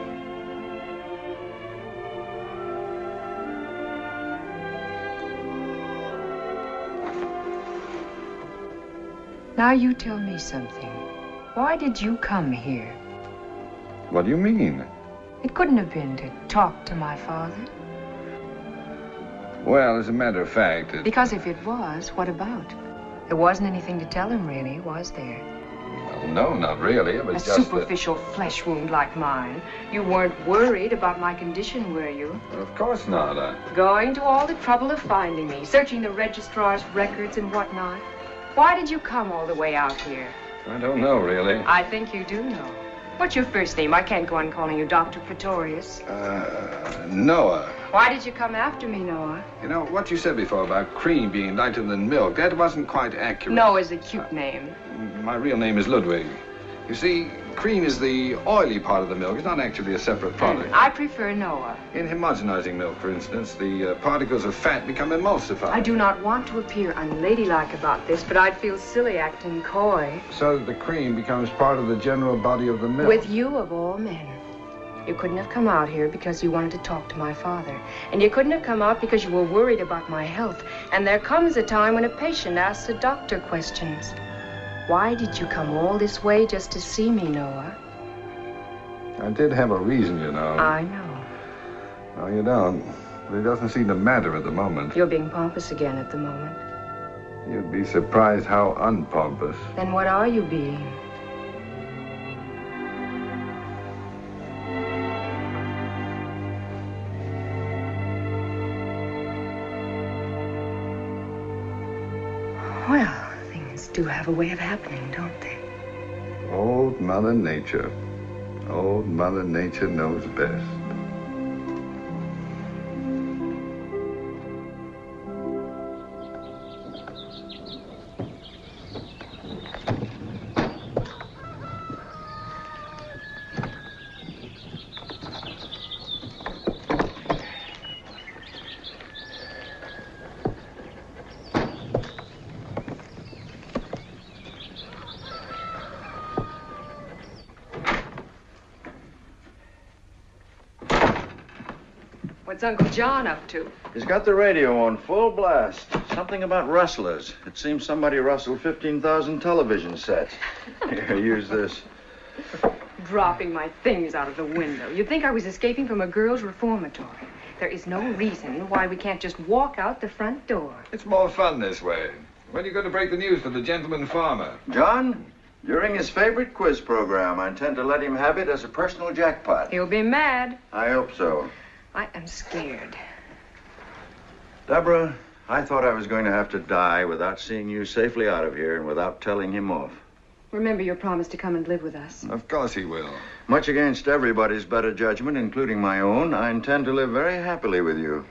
Now you tell me something. Why did you come here? What do you mean? It couldn't have been to talk to my father. Well, as a matter of fact, Because if it was, what about? There wasn't anything to tell him, really, was there? Well, no, not really. It was A just superficial flesh wound like mine. You weren't worried about my condition, were you? Of course not. Going to all the trouble of finding me, searching the registrar's records and whatnot. Why did you come all the way out here? I don't know, really. I think you do know. What's your first name? I can't go on calling you Dr. Praetorius. Noah. Why did you come after me, Noah? You know, what you said before about cream being lighter than milk, that wasn't quite accurate. Noah's a cute name. My real name is Ludwig. You see, cream is the oily part of the milk. It's not actually a separate product. I prefer Noah. In homogenizing milk, for instance, the particles of fat become emulsified. I do not want to appear unladylike about this, but I'd feel silly acting coy. So the cream becomes part of the general body of the milk. With you, of all men. You couldn't have come out here because you wanted to talk to my father. And you couldn't have come out because you were worried about my health. And there comes a time when a patient asks a doctor questions. Why did you come all this way just to see me, Noah? I did have a reason, you know. I know. No, you don't. But it doesn't seem to matter at the moment. You're being pompous again at the moment. You'd be surprised how unpompous. Then what are you being? Well, things do have a way of happening, don't they? Old Mother Nature. Old Mother Nature knows best. What's Uncle John up to? He's got the radio on full blast. Something about rustlers. It seems somebody rustled 15,000 television sets. Here, use this. Dropping my things out of the window. You'd think I was escaping from a girls' reformatory. There is no reason why we can't just walk out the front door. It's more fun this way. When are you going to break the news to the gentleman farmer? John, during his favorite quiz program, I intend to let him have it as a personal jackpot. He'll be mad. I hope so. I am scared. Deborah, I thought I was going to have to die without seeing you safely out of here and without telling him off. Remember your promise to come and live with us. Of course he will. Much against everybody's better judgment, including my own, I intend to live very happily with you.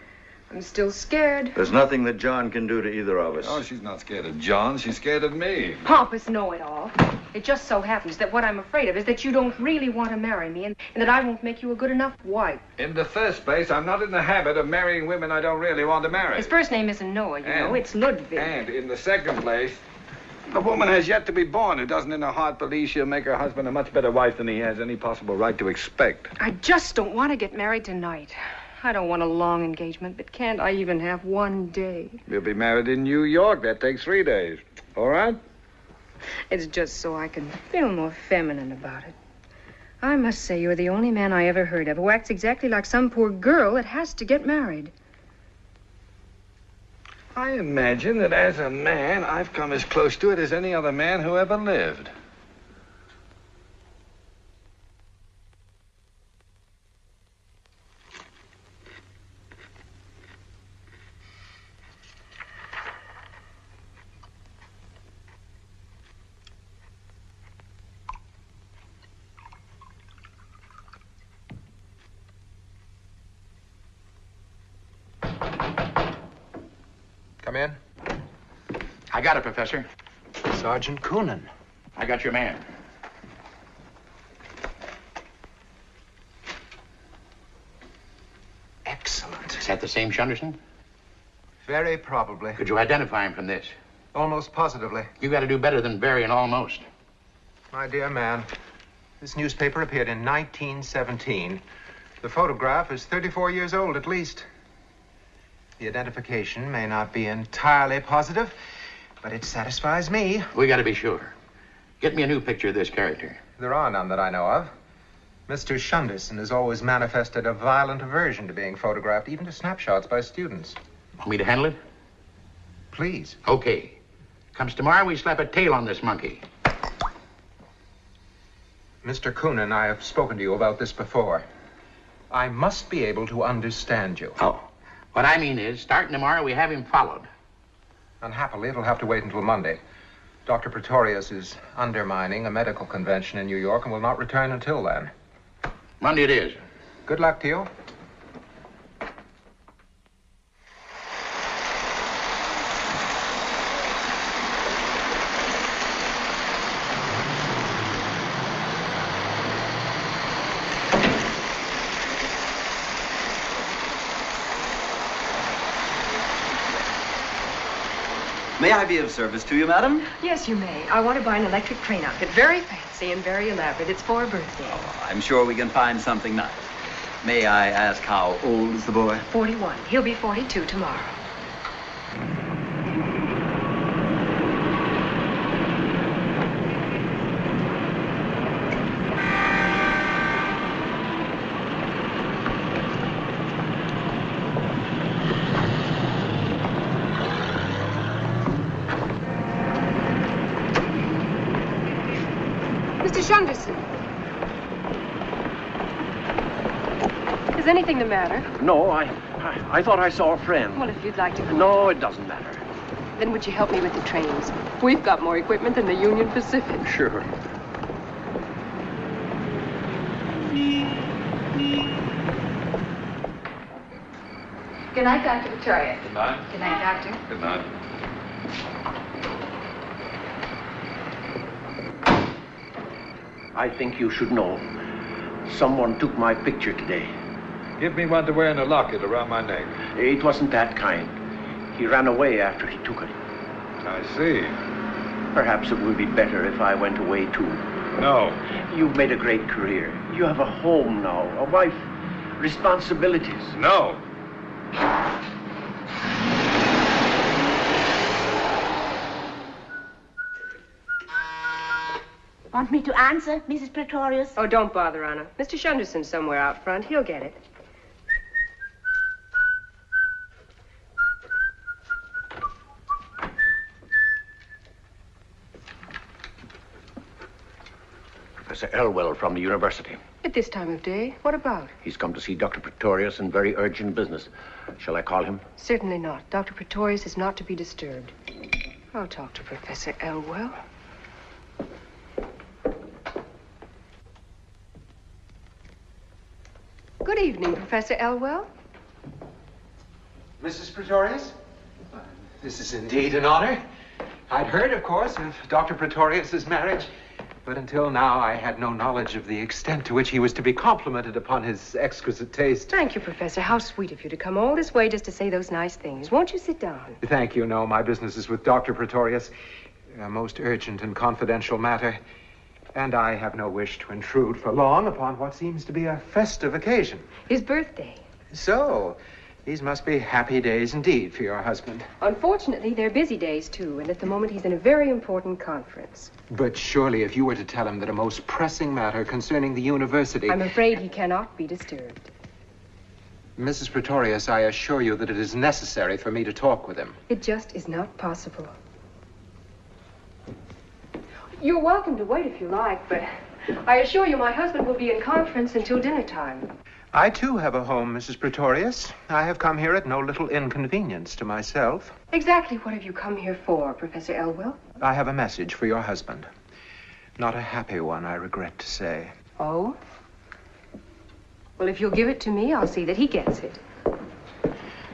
I'm still scared. There's nothing that John can do to either of us. Oh, she's not scared of John. She's scared of me. Pompous know-it-all. It just so happens that what I'm afraid of is that you don't really want to marry me and that I won't make you a good enough wife. In the first place, I'm not in the habit of marrying women I don't really want to marry. His first name isn't Noah, you know. It's Ludwig. And in the second place, a woman has yet to be born who doesn't in her heart believe she'll make her husband a much better wife than he has any possible right to expect. I just don't want to get married tonight. I don't want a long engagement, but can't I even have one day? We'll be married in New York. That takes 3 days. All right? It's just so I can feel more feminine about it. I must say you're the only man I ever heard of who acts exactly like some poor girl that has to get married. I imagine that as a man, I've come as close to it as any other man who ever lived. Come in. I got it, Professor. Sergeant Coonan. I got your man. Excellent. Is that the same Shunderson? Very probably. Could you identify him from this? Almost positively. You got to do better than very and almost. My dear man, this newspaper appeared in 1917. The photograph is 34 years old at least. The identification may not be entirely positive, but it satisfies me. We got to be sure. Get me a new picture of this character. There are none that I know of. Mr. Shunderson has always manifested a violent aversion to being photographed, even to snapshots by students. Want me to handle it? Please. Okay. Comes tomorrow, we slap a tail on this monkey. Mr. Coonan, I have spoken to you about this before. I must be able to understand you. Oh. What I mean is, starting tomorrow, we have him followed. Unhappily, it'll have to wait until Monday. Dr. Praetorius is undermining a medical convention in New York and will not return until then. Monday it is. Good luck to you. May I be of service to you, madam? Yes, you may. I want to buy an electric train outfit. Very fancy and very elaborate. It's for a birthday. Oh, I'm sure we can find something nice. May I ask how old is the boy? 41. He'll be 42 tomorrow. Shunderson. Is anything the matter? No, I thought I saw a friend. Well, if you'd like to go. No, it doesn't matter. Then would you help me with the trains? We've got more equipment than the Union Pacific. Sure. Good night, Dr. Victoria. Good night. Good night, Doctor. Good night. I think you should know. Someone took my picture today. Give me one to wear in a locket around my neck. It wasn't that kind. He ran away after he took it. I see. Perhaps it would be better if I went away, too. No. You've made a great career. You have a home now, a wife, responsibilities. No. Want me to answer, Mrs. Praetorius? Oh, don't bother, Anna. Mr. Shunderson's somewhere out front. He'll get it. Professor Elwell from the university. At this time of day? What about? He's come to see Dr. Praetorius in very urgent business. Shall I call him? Certainly not. Dr. Praetorius is not to be disturbed. I'll talk to Professor Elwell. Good evening, Professor Elwell. Mrs. Praetorius? This is indeed an honor. I'd heard, of course, of Dr. Praetorius's marriage, but until now I had no knowledge of the extent to which he was to be complimented upon his exquisite taste. Thank you, Professor. How sweet of you to come all this way just to say those nice things. Won't you sit down? Thank you. No, my business is with Dr. Praetorius. A most urgent and confidential matter. And I have no wish to intrude for long upon what seems to be a festive occasion. His birthday. So, these must be happy days indeed for your husband. Unfortunately, they're busy days, too, and at the moment he's in a very important conference. But surely if you were to tell him that a most pressing matter concerning the university... I'm afraid he cannot be disturbed. Mrs. Praetorius, I assure you that it is necessary for me to talk with him. It just is not possible. You're welcome to wait if you like, but I assure you my husband will be in conference until dinner time. I, too, have a home, Mrs. Praetorius. I have come here at no little inconvenience to myself. Exactly what have you come here for, Professor Elwell? I have a message for your husband. Not a happy one, I regret to say. Oh? Well, if you'll give it to me, I'll see that he gets it.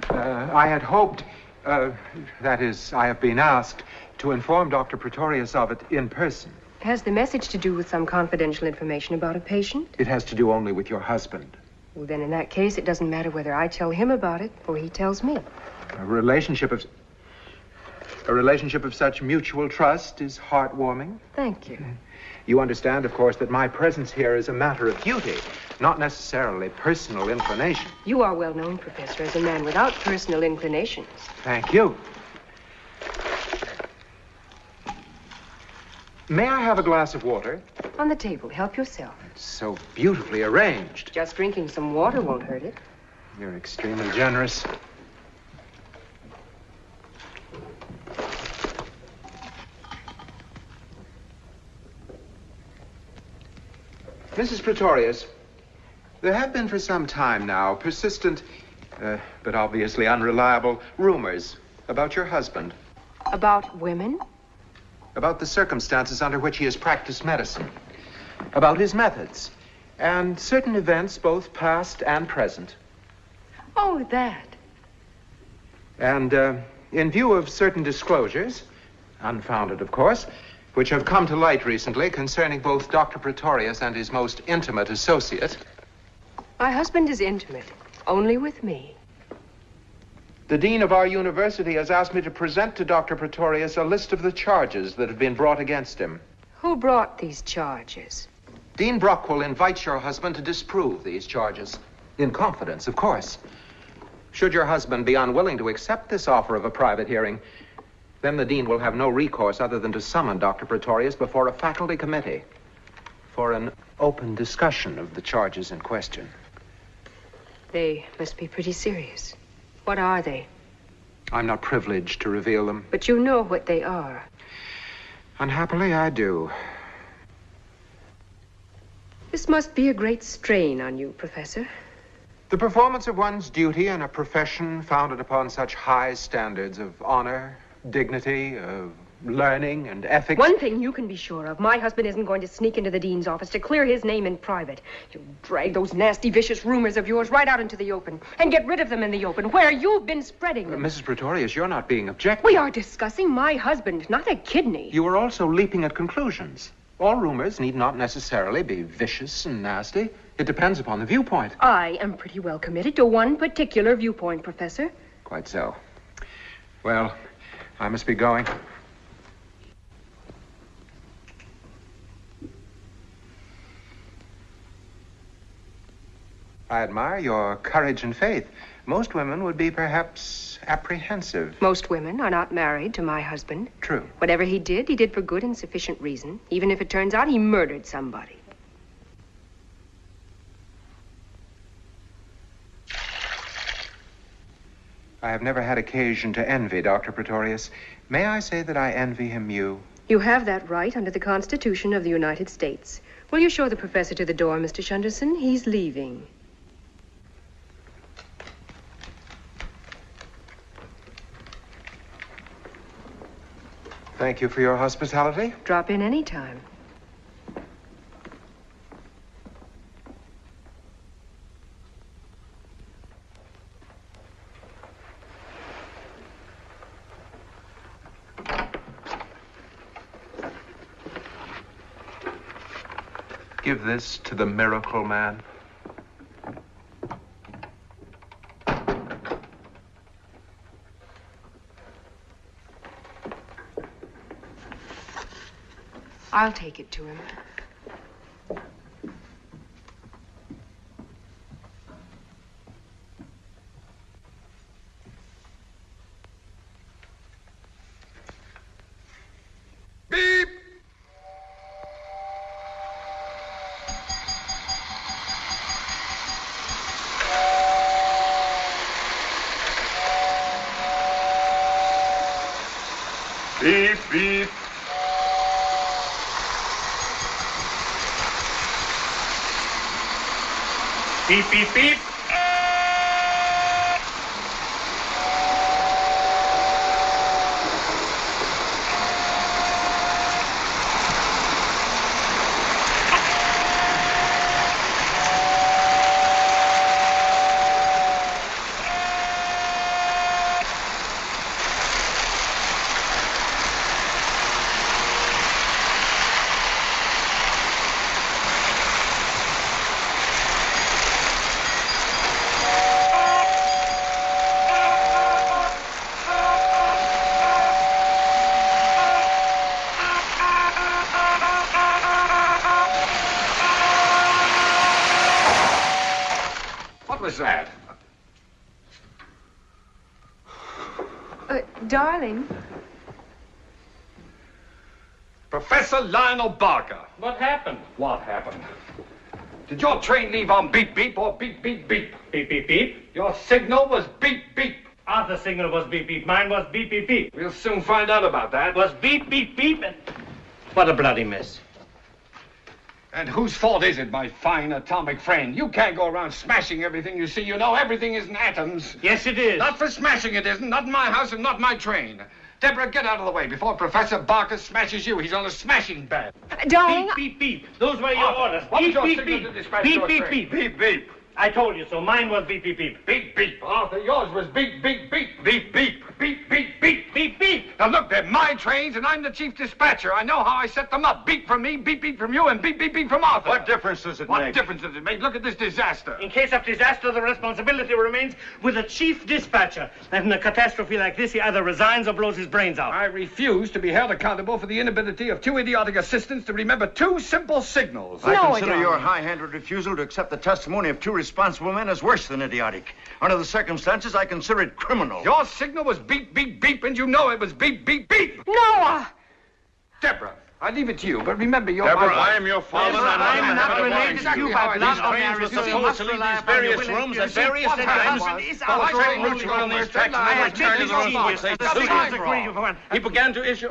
I had hoped, that is, I have been asked to inform Dr. Praetorius of it in person. Has the message to do with some confidential information about a patient? It has to do only with your husband. Well, then in that case, it doesn't matter whether I tell him about it or he tells me. A relationship of such mutual trust is heartwarming. Thank you. You understand, of course, that my presence here is a matter of duty, not necessarily personal inclination. You are well known, Professor, as a man without personal inclinations. Thank you. May I have a glass of water? On the table. Help yourself. It's so beautifully arranged. Just drinking some water won't hurt it. You're extremely generous. Mrs. Praetorius, there have been for some time now persistent, but obviously unreliable rumors about your husband. About women? About the circumstances under which he has practiced medicine. About his methods. And certain events, both past and present. Oh, that. And in view of certain disclosures, unfounded, of course, which have come to light recently concerning both Dr. Praetorius and his most intimate associate. My husband is intimate, only with me. The dean of our university has asked me to present to Dr. Praetorius a list of the charges that have been brought against him. Who brought these charges? Dean Brockwell invites your husband to disprove these charges. In confidence, of course. Should your husband be unwilling to accept this offer of a private hearing, then the dean will have no recourse other than to summon Dr. Praetorius before a faculty committee for an open discussion of the charges in question. They must be pretty serious. What are they? I'm not privileged to reveal them. But you know what they are. Unhappily, I do. This must be a great strain on you, Professor. The performance of one's duty in a profession founded upon such high standards of honor, dignity, of learning and ethics. One thing you can be sure of, my husband isn't going to sneak into the dean's office to clear his name in private. You'll drag those nasty, vicious rumors of yours right out into the open and get rid of them in the open, where you've been spreading them. Mrs. Praetorius, you're not being objective. We are discussing my husband, not a kidney. You are also leaping at conclusions. All rumors need not necessarily be vicious and nasty. It depends upon the viewpoint. I am pretty well committed to one particular viewpoint, Professor. Quite so. Well, I must be going. I admire your courage and faith. Most women would be perhaps apprehensive. Most women are not married to my husband. True. Whatever he did for good and sufficient reason, even if it turns out he murdered somebody. I have never had occasion to envy Dr. Praetorius. May I say that I envy him you? You have that right under the Constitution of the United States. Will you show the professor to the door, Mr. Shunderson? He's leaving. Thank you for your hospitality. Drop in any time. Give this to the miracle man. I'll take it to him. Beep, beep. Beep, beep, beep. What was that? Darling. Professor Lionel Barker. What happened? What happened? Did your train leave on beep, beep, or beep, beep, beep? Beep, beep, beep. Your signal was beep, beep. Arthur's signal was beep, beep. Mine was beep, beep, beep. We'll soon find out about that. It was beep, beep, beep, and... What a bloody mess. And whose fault is it, my fine atomic friend? You can't go around smashing everything you see. You know everything isn't atoms. Yes, it is. Not for smashing it isn't. Not in my house and not my train. Deborah, get out of the way before Professor Barker smashes you. He's on a smashing ban. Darling. Beep, beep, beep. Those were your orders. What was Beep, your beep, signal beep. to dispatch Beep, your beep, train? beep. Beep, beep. I told you so. Mine was beep, beep, beep. Beep, beep. Arthur, yours was beep, beep, beep. Beep, beep. Beep, beep, beep. Beep, beep. Now look, they're my trains and I'm the chief dispatcher. I know how I set them up. Beep from me, beep, beep from you, and beep, beep, beep from Arthur. What difference does it make? What difference does it make? Look at this disaster. In case of disaster, the responsibility remains with the chief dispatcher. And in a catastrophe like this, he either resigns or blows his brains out. I refuse to be held accountable for the inability of two idiotic assistants to remember two simple signals. I consider your high-handed refusal to accept the testimony of two responsible men as worse than idiotic. Under the circumstances, I consider it criminal. Your signal was beep, beep, beep, and you know it was beep, beep, beep. Noah! Deborah, I leave it to you, but remember you're Deborah, my wife. I am your father. I'm not related to you by blood or These trains were supposed to leave these various rooms at various times. On these tracks, and then return to their own spots. They suited. He began to issue...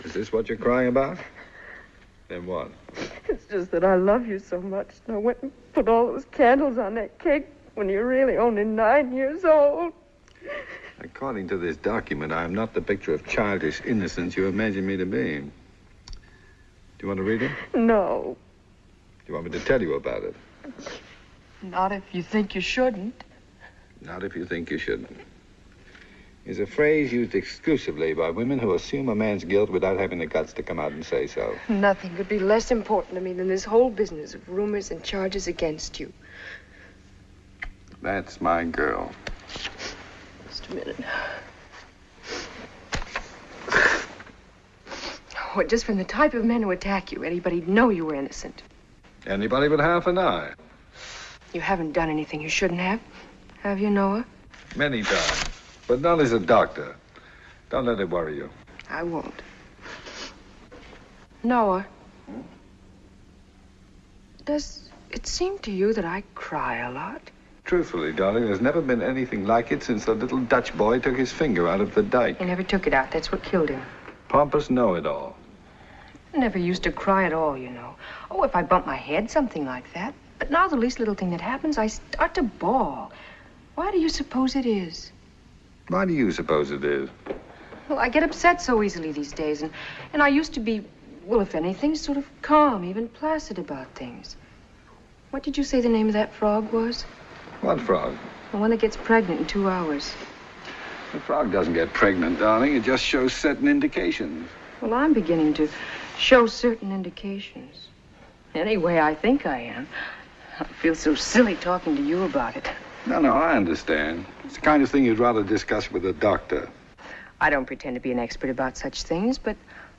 Is this what you're crying about? Then what? It's just that I love you so much, and I went and put all those candles on that cake when you're really only 9 years old. According to this document, I am not the picture of childish innocence you imagine me to be. Do you want to read it? No. Do you want me to tell you about it? Not if you think you shouldn't. Not if you think you shouldn't. Is a phrase used exclusively by women who assume a man's guilt without having the guts to come out and say so. Nothing could be less important to me than this whole business of rumors and charges against you. That's my girl. Just a minute. Oh, just from the type of men who attack you, anybody'd know you were innocent. Anybody with half an eye. You haven't done anything you shouldn't have you, Noah? Many times. But not as a doctor. Don't let it worry you. I won't. Noah, does it seem to you that I cry a lot? Truthfully, darling, there's never been anything like it since the little Dutch boy took his finger out of the dike. He never took it out. That's what killed him. Pompous know-it-all. I never used to cry at all, you know. Oh, if I bump my head, something like that. But now the least little thing that happens, I start to bawl. Why do you suppose it is? Why do you suppose it is? Well, I get upset so easily these days, and I used to be, well, if anything, sort of calm, even placid about things. What did you say the name of that frog was? What frog? The one that gets pregnant in 2 hours. The frog doesn't get pregnant, darling. It just shows certain indications. Well, I'm beginning to show certain indications. Anyway, I think I am. I feel so silly talking to you about it. No, I understand. It's the kind of thing you'd rather discuss with a doctor. I don't pretend to be an expert about such things, but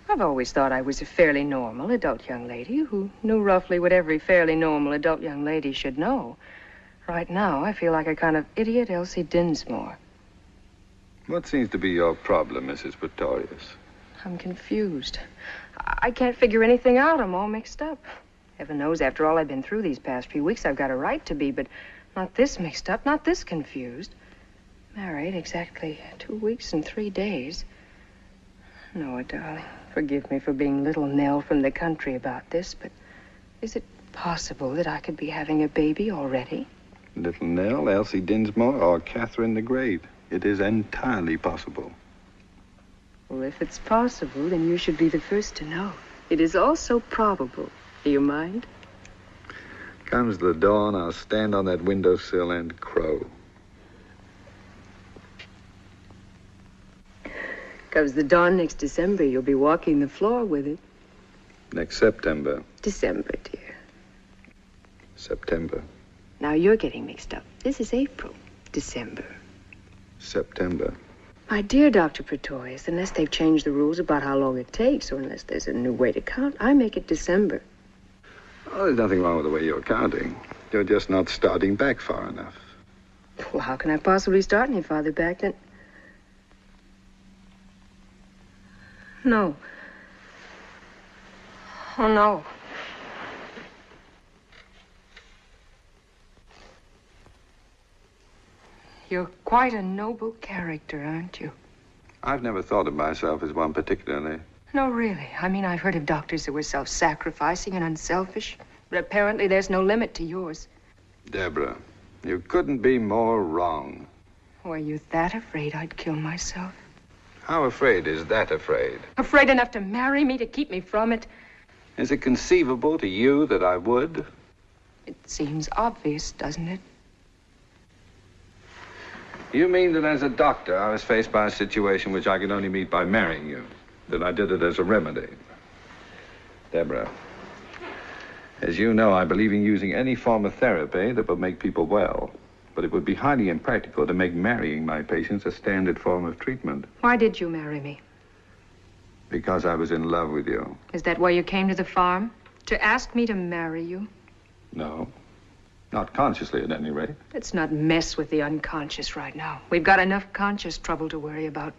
I've always thought I was a fairly normal adult young lady who knew roughly what every fairly normal adult young lady should know. Right now, I feel like a kind of idiot Elsie Dinsmore. What seems to be your problem, Mrs. Praetorius? I'm confused. I can't figure anything out. I'm all mixed up. Heaven knows, after all I've been through these past few weeks, I've got a right to be, but not this mixed up, not this confused. Married exactly 2 weeks and 3 days. Noah, darling, forgive me for being little Nell from the country about this, but is it possible that I could be having a baby already? Little Nell, Elsie Dinsmore, or Catherine the Great. It is entirely possible. Well, if it's possible, then you should be the first to know. It is also probable. Do you mind? Comes the dawn, I'll stand on that windowsill and crow. Comes the dawn next December, you'll be walking the floor with it. Next September. December, dear. September. Now you're getting mixed up. This is April. December. September. My dear Dr. Praetorius, unless they've changed the rules about how long it takes, or unless there's a new way to count, I make it December. Oh, there's nothing wrong with the way you're counting. You're just not starting back far enough. Well, how can I possibly start any farther back than... No. Oh, no. You're quite a noble character, aren't you? I've never thought of myself as one particularly. No, really. I mean, I've heard of doctors who were self-sacrificing and unselfish, but apparently there's no limit to yours. Deborah, you couldn't be more wrong. Were you that afraid I'd kill myself? How afraid is that afraid? Afraid enough to marry me, to keep me from it? Is it conceivable to you that I would? It seems obvious, doesn't it? You mean that as a doctor, I was faced by a situation which I could only meet by marrying you? That I did it as a remedy? Deborah, as you know, I believe in using any form of therapy that will make people well. But it would be highly impractical to make marrying my patients a standard form of treatment. Why did you marry me? Because I was in love with you. Is that why you came to the farm? To ask me to marry you? No. Not consciously, at any rate. Let's not mess with the unconscious right now. We've got enough conscious trouble to worry about.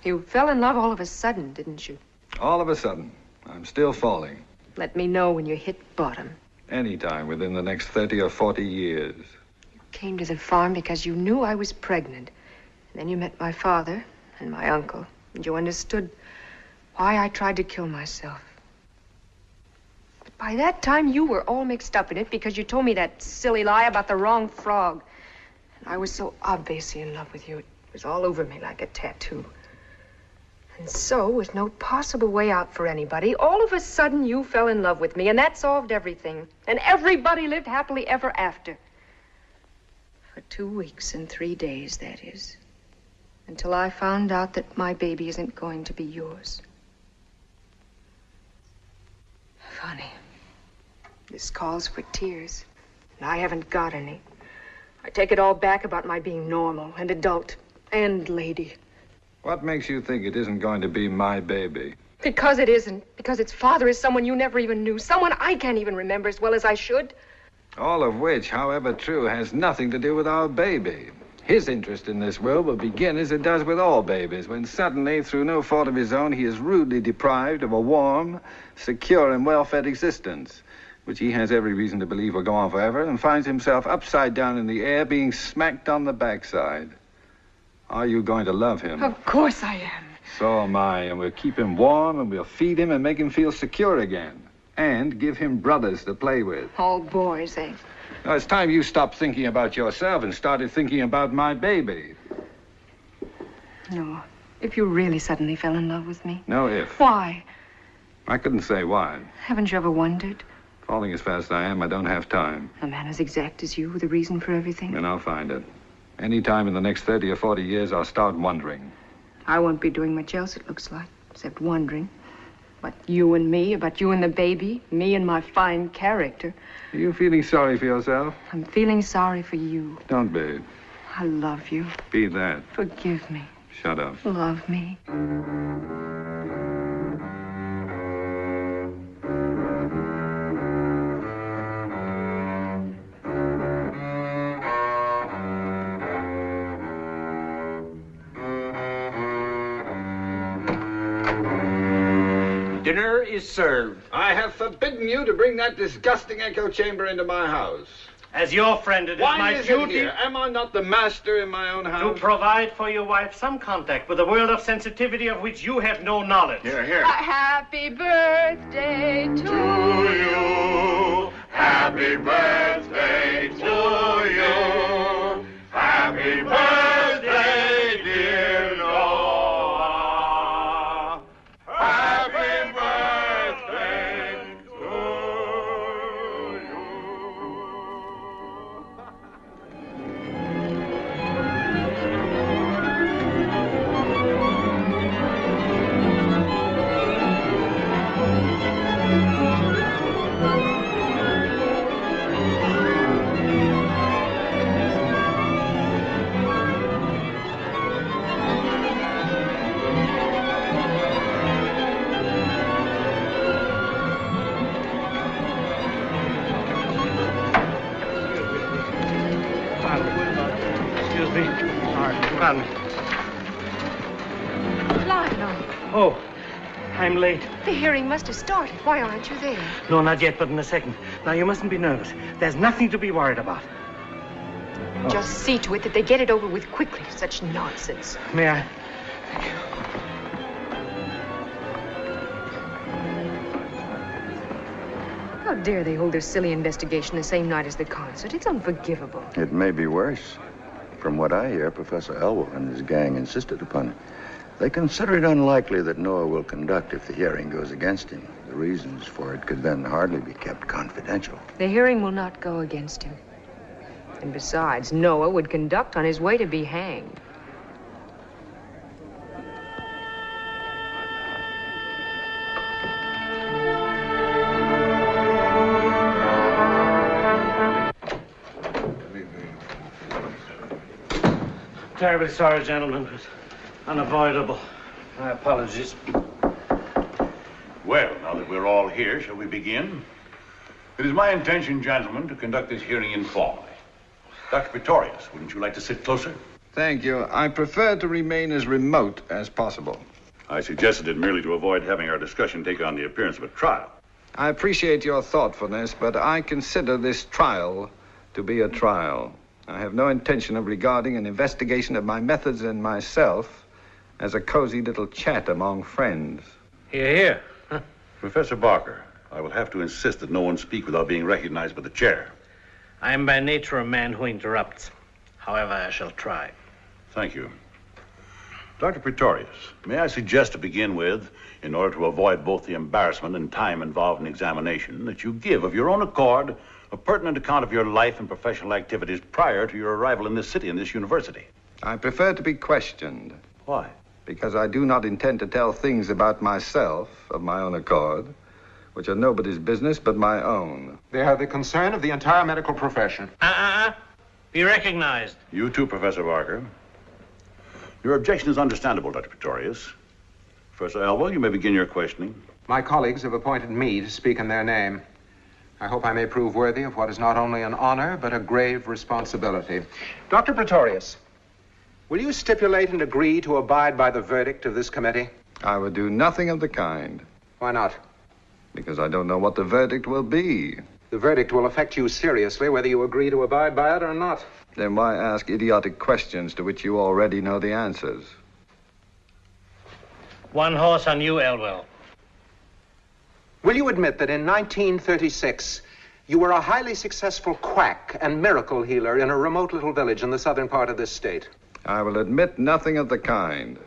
You fell in love all of a sudden, didn't you? All of a sudden. I'm still falling. Let me know when you hit bottom. Anytime within the next 30 or 40 years. You came to the farm because you knew I was pregnant. And then you met my father and my uncle, and you understood why I tried to kill myself. But by that time, you were all mixed up in it because you told me that silly lie about the wrong frog. And I was so obviously in love with you. It was all over me like a tattoo. And so, with no possible way out for anybody, all of a sudden you fell in love with me, and that solved everything. And everybody lived happily ever after. For 2 weeks and 3 days, that is. Until I found out that my baby isn't going to be yours. Funny. This calls for tears, and I haven't got any. I take it all back about my being normal and adult and lady. What makes you think it isn't going to be my baby? Because it isn't. Because its father is someone you never even knew. Someone I can't even remember as well as I should. All of which, however true, has nothing to do with our baby. His interest in this world will begin as it does with all babies, when suddenly, through no fault of his own, he is rudely deprived of a warm, secure, and well-fed existence, which he has every reason to believe will go on forever, and finds himself upside down in the air, being smacked on the backside. Are you going to love him? Of course I am. So am I, and we'll keep him warm, and we'll feed him and make him feel secure again. And give him brothers to play with. All boys, eh? Now, it's time you stopped thinking about yourself and started thinking about my baby. No. If you really suddenly fell in love with me. No if. Why? I couldn't say why. Haven't you ever wondered? Falling as fast as I am, I don't have time. A man as exact as you with a reason for everything. And I'll find it. Any time in the next 30 or 40 years, I'll start wondering. I won't be doing much else, it looks like, except wondering. About you and me, about you and the baby, me and my fine character. Are you feeling sorry for yourself? I'm feeling sorry for you. Don't be. I love you. Be that. Forgive me. Shut up. Love me. Dinner is served. I have forbidden you to bring that disgusting echo chamber into my house. As your friend, it is Why my is duty... it here? Am I not the master in my own house? to provide for your wife some contact with a world of sensitivity of which you have no knowledge. Here, here. A happy birthday to you. Happy birthday to you. Happy birthday, dear Noah. Happy birthday to you. Excuse me. Sorry. Pardon me. Lionel, Oh, I'm late. the hearing must have started. Why aren't you there? No, not yet, but in a second. Now, you mustn't be nervous. There's nothing to be worried about. Just see to it that they get it over with quickly. Such nonsense. May I? How dare they hold their silly investigation the same night as the concert? It's unforgivable. It may be worse. From what I hear, Professor Elwell and his gang insisted upon it. They consider it unlikely that Noah will conduct if the hearing goes against him. The reasons for it could then hardly be kept confidential. The hearing will not go against him. And besides, Noah would conduct on his way to be hanged. Terribly sorry, gentlemen. It was unavoidable. My apologies. Well, now that we're all here, shall we begin? It is my intention, gentlemen, to conduct this hearing informally. Dr. Praetorius, wouldn't you like to sit closer? Thank you. I prefer to remain as remote as possible. I suggested it merely to avoid having our discussion take on the appearance of a trial. I appreciate your thoughtfulness, but I consider this trial to be a trial. I have no intention of regarding an investigation of my methods and myself as a cozy little chat among friends. Hear, hear. Professor Barker, I will have to insist that no one speak without being recognized by the chair. I am by nature a man who interrupts. However, I shall try. Thank you. Dr. Praetorius, may I suggest to begin with, in order to avoid both the embarrassment and time involved in examination, that you give of your own accord a pertinent account of your life and professional activities prior to your arrival in this city and this university. I prefer to be questioned. Why? Because I do not intend to tell things about myself of my own accord, which are nobody's business but my own. They are the concern of the entire medical profession. Be recognized. You too, Professor Barker. Your objection is understandable, Dr. Praetorius. Professor Elwell, you may begin your questioning. My colleagues have appointed me to speak in their name. I hope I may prove worthy of what is not only an honor, but a grave responsibility. Dr. Praetorius, will you stipulate and agree to abide by the verdict of this committee? I would do nothing of the kind. Why not? Because I don't know what the verdict will be. The verdict will affect you seriously, whether you agree to abide by it or not. Then why ask idiotic questions to which you already know the answers? One horse on you, Elwell. Will you admit that in 1936, you were a highly successful quack and miracle healer in a remote little village in the southern part of this state? I will admit nothing of the kind.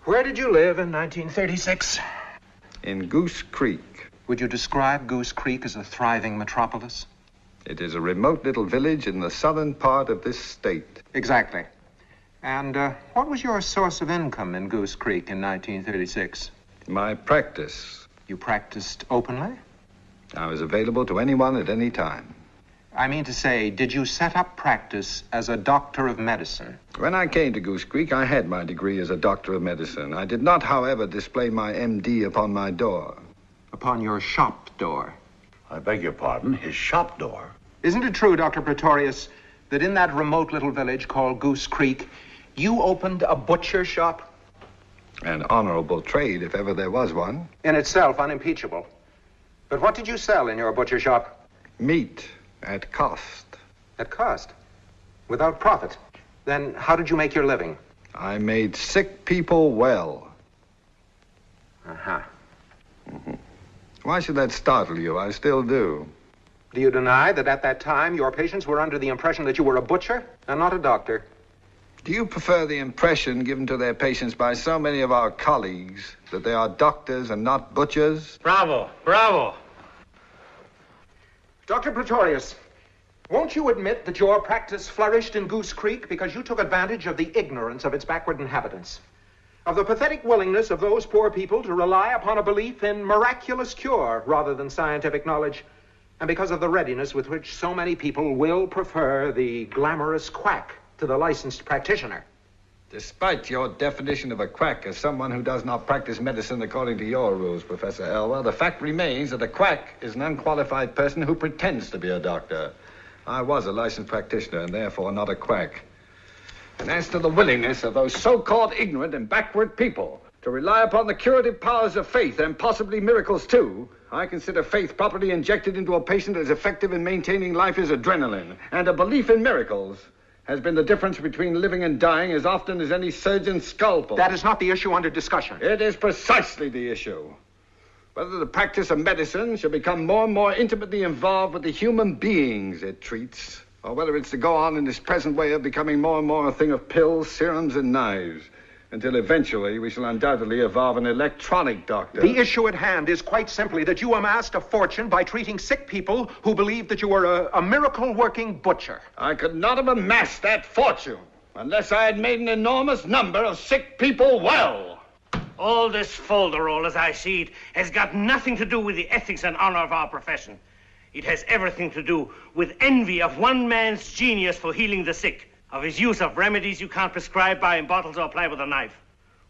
Where did you live in 1936? In Goose Creek. Would you describe Goose Creek as a thriving metropolis? It is a remote little village in the southern part of this state. Exactly. And what was your source of income in Goose Creek in 1936? My practice. You practiced openly? I was available to anyone at any time. I mean to say, did you set up practice as a doctor of medicine? When I came to Goose Creek, I had my degree as a doctor of medicine. I did not, however, display my MD upon my door. Upon your shop door? I beg your pardon, his shop door? Isn't it true, Dr. Praetorius, that in that remote little village called Goose Creek, you opened a butcher shop? An honorable trade, if ever there was one. In itself, unimpeachable. But what did you sell in your butcher shop? Meat, at cost. At cost? Without profit? Then how did you make your living? I made sick people well. Uh-huh. Mm-hmm. Why should that startle you? I still do. Do you deny that at that time your patients were under the impression that you were a butcher and not a doctor? Do you prefer the impression given to their patients by so many of our colleagues that they are doctors and not butchers? Bravo, bravo. Dr. Praetorius, won't you admit that your practice flourished in Goose Creek because you took advantage of the ignorance of its backward inhabitants, of the pathetic willingness of those poor people to rely upon a belief in miraculous cure rather than scientific knowledge, and because of the readiness with which so many people will prefer the glamorous quack to the licensed practitioner? Despite your definition of a quack as someone who does not practice medicine according to your rules, Professor Elwell, the fact remains that a quack is an unqualified person who pretends to be a doctor. I was a licensed practitioner and therefore not a quack. And as to the willingness of those so-called ignorant and backward people to rely upon the curative powers of faith and possibly miracles too, I consider faith properly injected into a patient as effective in maintaining life as adrenaline, and a belief in miracles has been the difference between living and dying as often as any surgeon's scalpel. That is not the issue under discussion. It is precisely the issue. Whether the practice of medicine shall become more and more intimately involved with the human beings it treats, or whether it's to go on in this present way of becoming more and more a thing of pills, serums, and knives, until eventually we shall undoubtedly evolve an electronic doctor. The issue at hand is quite simply that you amassed a fortune by treating sick people who believed that you were a miracle-working butcher. I could not have amassed that fortune unless I had made an enormous number of sick people well. All this folderol, as I see it, has got nothing to do with the ethics and honor of our profession. It has everything to do with envy of one man's genius for healing the sick, of his use of remedies you can't prescribe, buy in bottles, or apply with a knife.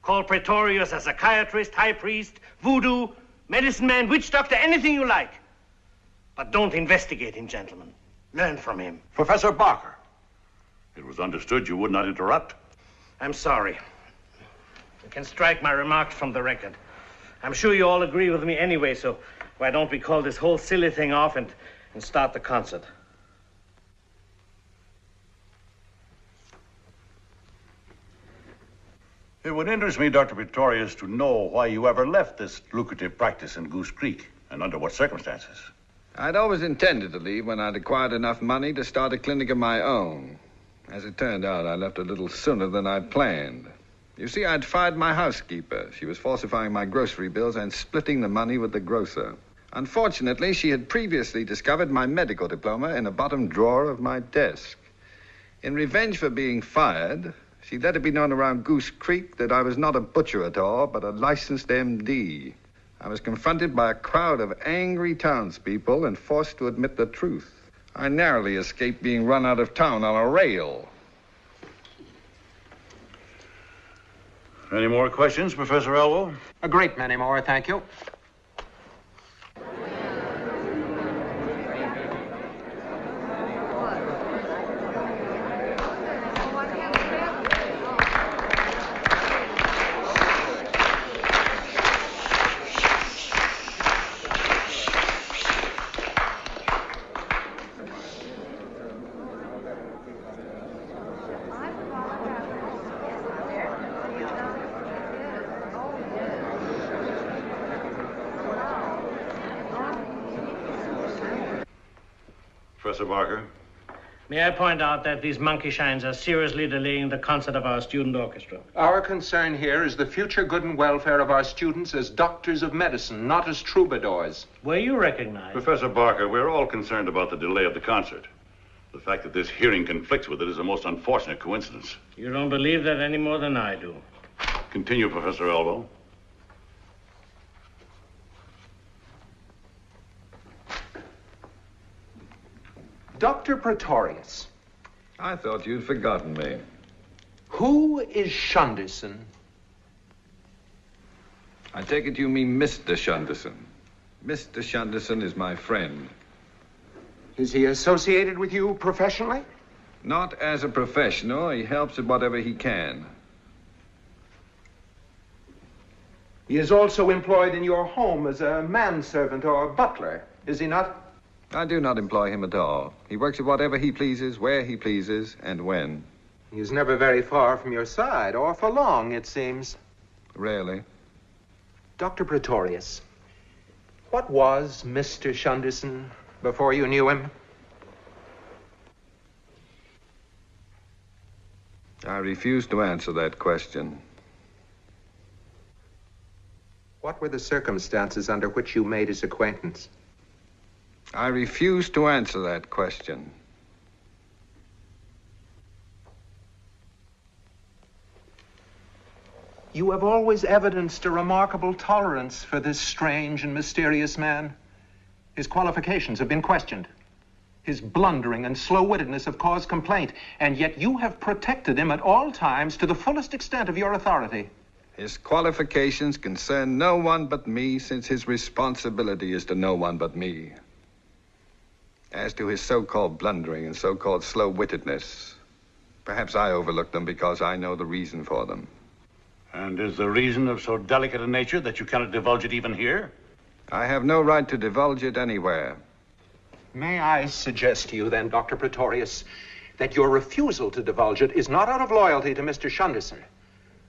Call Praetorius a psychiatrist, high priest, voodoo, medicine man, witch doctor, anything you like. But don't investigate him, gentlemen. Learn from him. Professor Barker, it was understood you would not interrupt. I'm sorry. You can strike my remarks from the record. I'm sure you all agree with me anyway, so why don't we call this whole silly thing off and start the concert? It would interest me, Dr. Praetorius, to know why you ever left this lucrative practice in Goose Creek, and under what circumstances. I'd always intended to leave when I'd acquired enough money to start a clinic of my own. As it turned out, I left a little sooner than I'd planned. You see, I'd fired my housekeeper. She was falsifying my grocery bills and splitting the money with the grocer. Unfortunately, she had previously discovered my medical diploma in a bottom drawer of my desk. In revenge for being fired, she let it be known around Goose Creek that I was not a butcher at all, but a licensed MD. I was confronted by a crowd of angry townspeople and forced to admit the truth. I narrowly escaped being run out of town on a rail. Any more questions, Professor Elwell? A great many more, thank you. Professor Barker, May I point out that these monkey shines are seriously delaying the concert of our student orchestra? Our concern here is the future good and welfare of our students as doctors of medicine, not as troubadours. Were you recognized? Professor Barker, we're all concerned about the delay of the concert. The fact that this hearing conflicts with it is a most unfortunate coincidence. You don't believe that any more than I do. Continue, Professor Elbow. Dr. Praetorius. I thought you'd forgotten me. Who is Shunderson? I take it you mean Mr. Shunderson. Mr. Shunderson is my friend. Is he associated with you professionally? Not as a professional. He helps at whatever he can. He is also employed in your home as a manservant or butler, is he not? I do not employ him at all. He works at whatever he pleases, where he pleases, and when. He is never very far from your side, or for long, it seems. Rarely. Dr. Praetorius, what was Mr. Shunderson before you knew him? I refuse to answer that question. What were the circumstances under which you made his acquaintance? I refuse to answer that question. You have always evidenced a remarkable tolerance for this strange and mysterious man. His qualifications have been questioned. His blundering and slow-wittedness have caused complaint, and yet you have protected him at all times to the fullest extent of your authority. His qualifications concern no one but me, since his responsibility is to no one but me. As to his so-called blundering and so-called slow-wittedness, perhaps I overlook them because I know the reason for them. And is the reason of so delicate a nature that you cannot divulge it even here? I have no right to divulge it anywhere. May I suggest to you then, Dr. Praetorius, that your refusal to divulge it is not out of loyalty to Mr. Shunderson,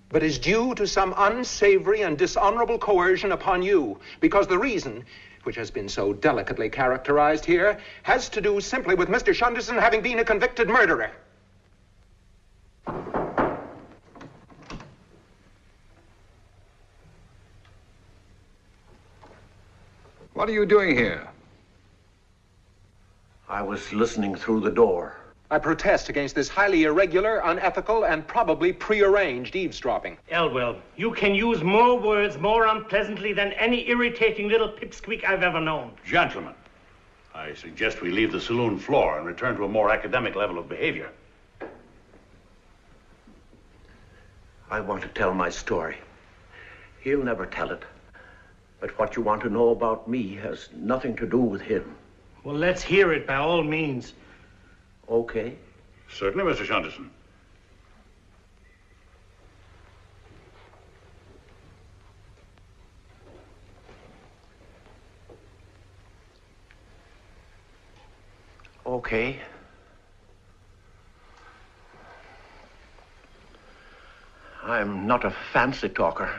but is due to some unsavory and dishonorable coercion upon you, because the reason, which has been so delicately characterized here, has to do simply with Mr. Shunderson having been a convicted murderer. What are you doing here? I was listening through the door. I protest against this highly irregular, unethical, and probably prearranged eavesdropping. Elwell, you can use more words more unpleasantly than any irritating little pipsqueak I've ever known. Gentlemen, I suggest we leave the saloon floor and return to a more academic level of behavior. I want to tell my story. He'll never tell it. But what you want to know about me has nothing to do with him. Well, let's hear it by all means. Okay. Certainly, Mr. Shunderson. Okay. I'm not a fancy talker.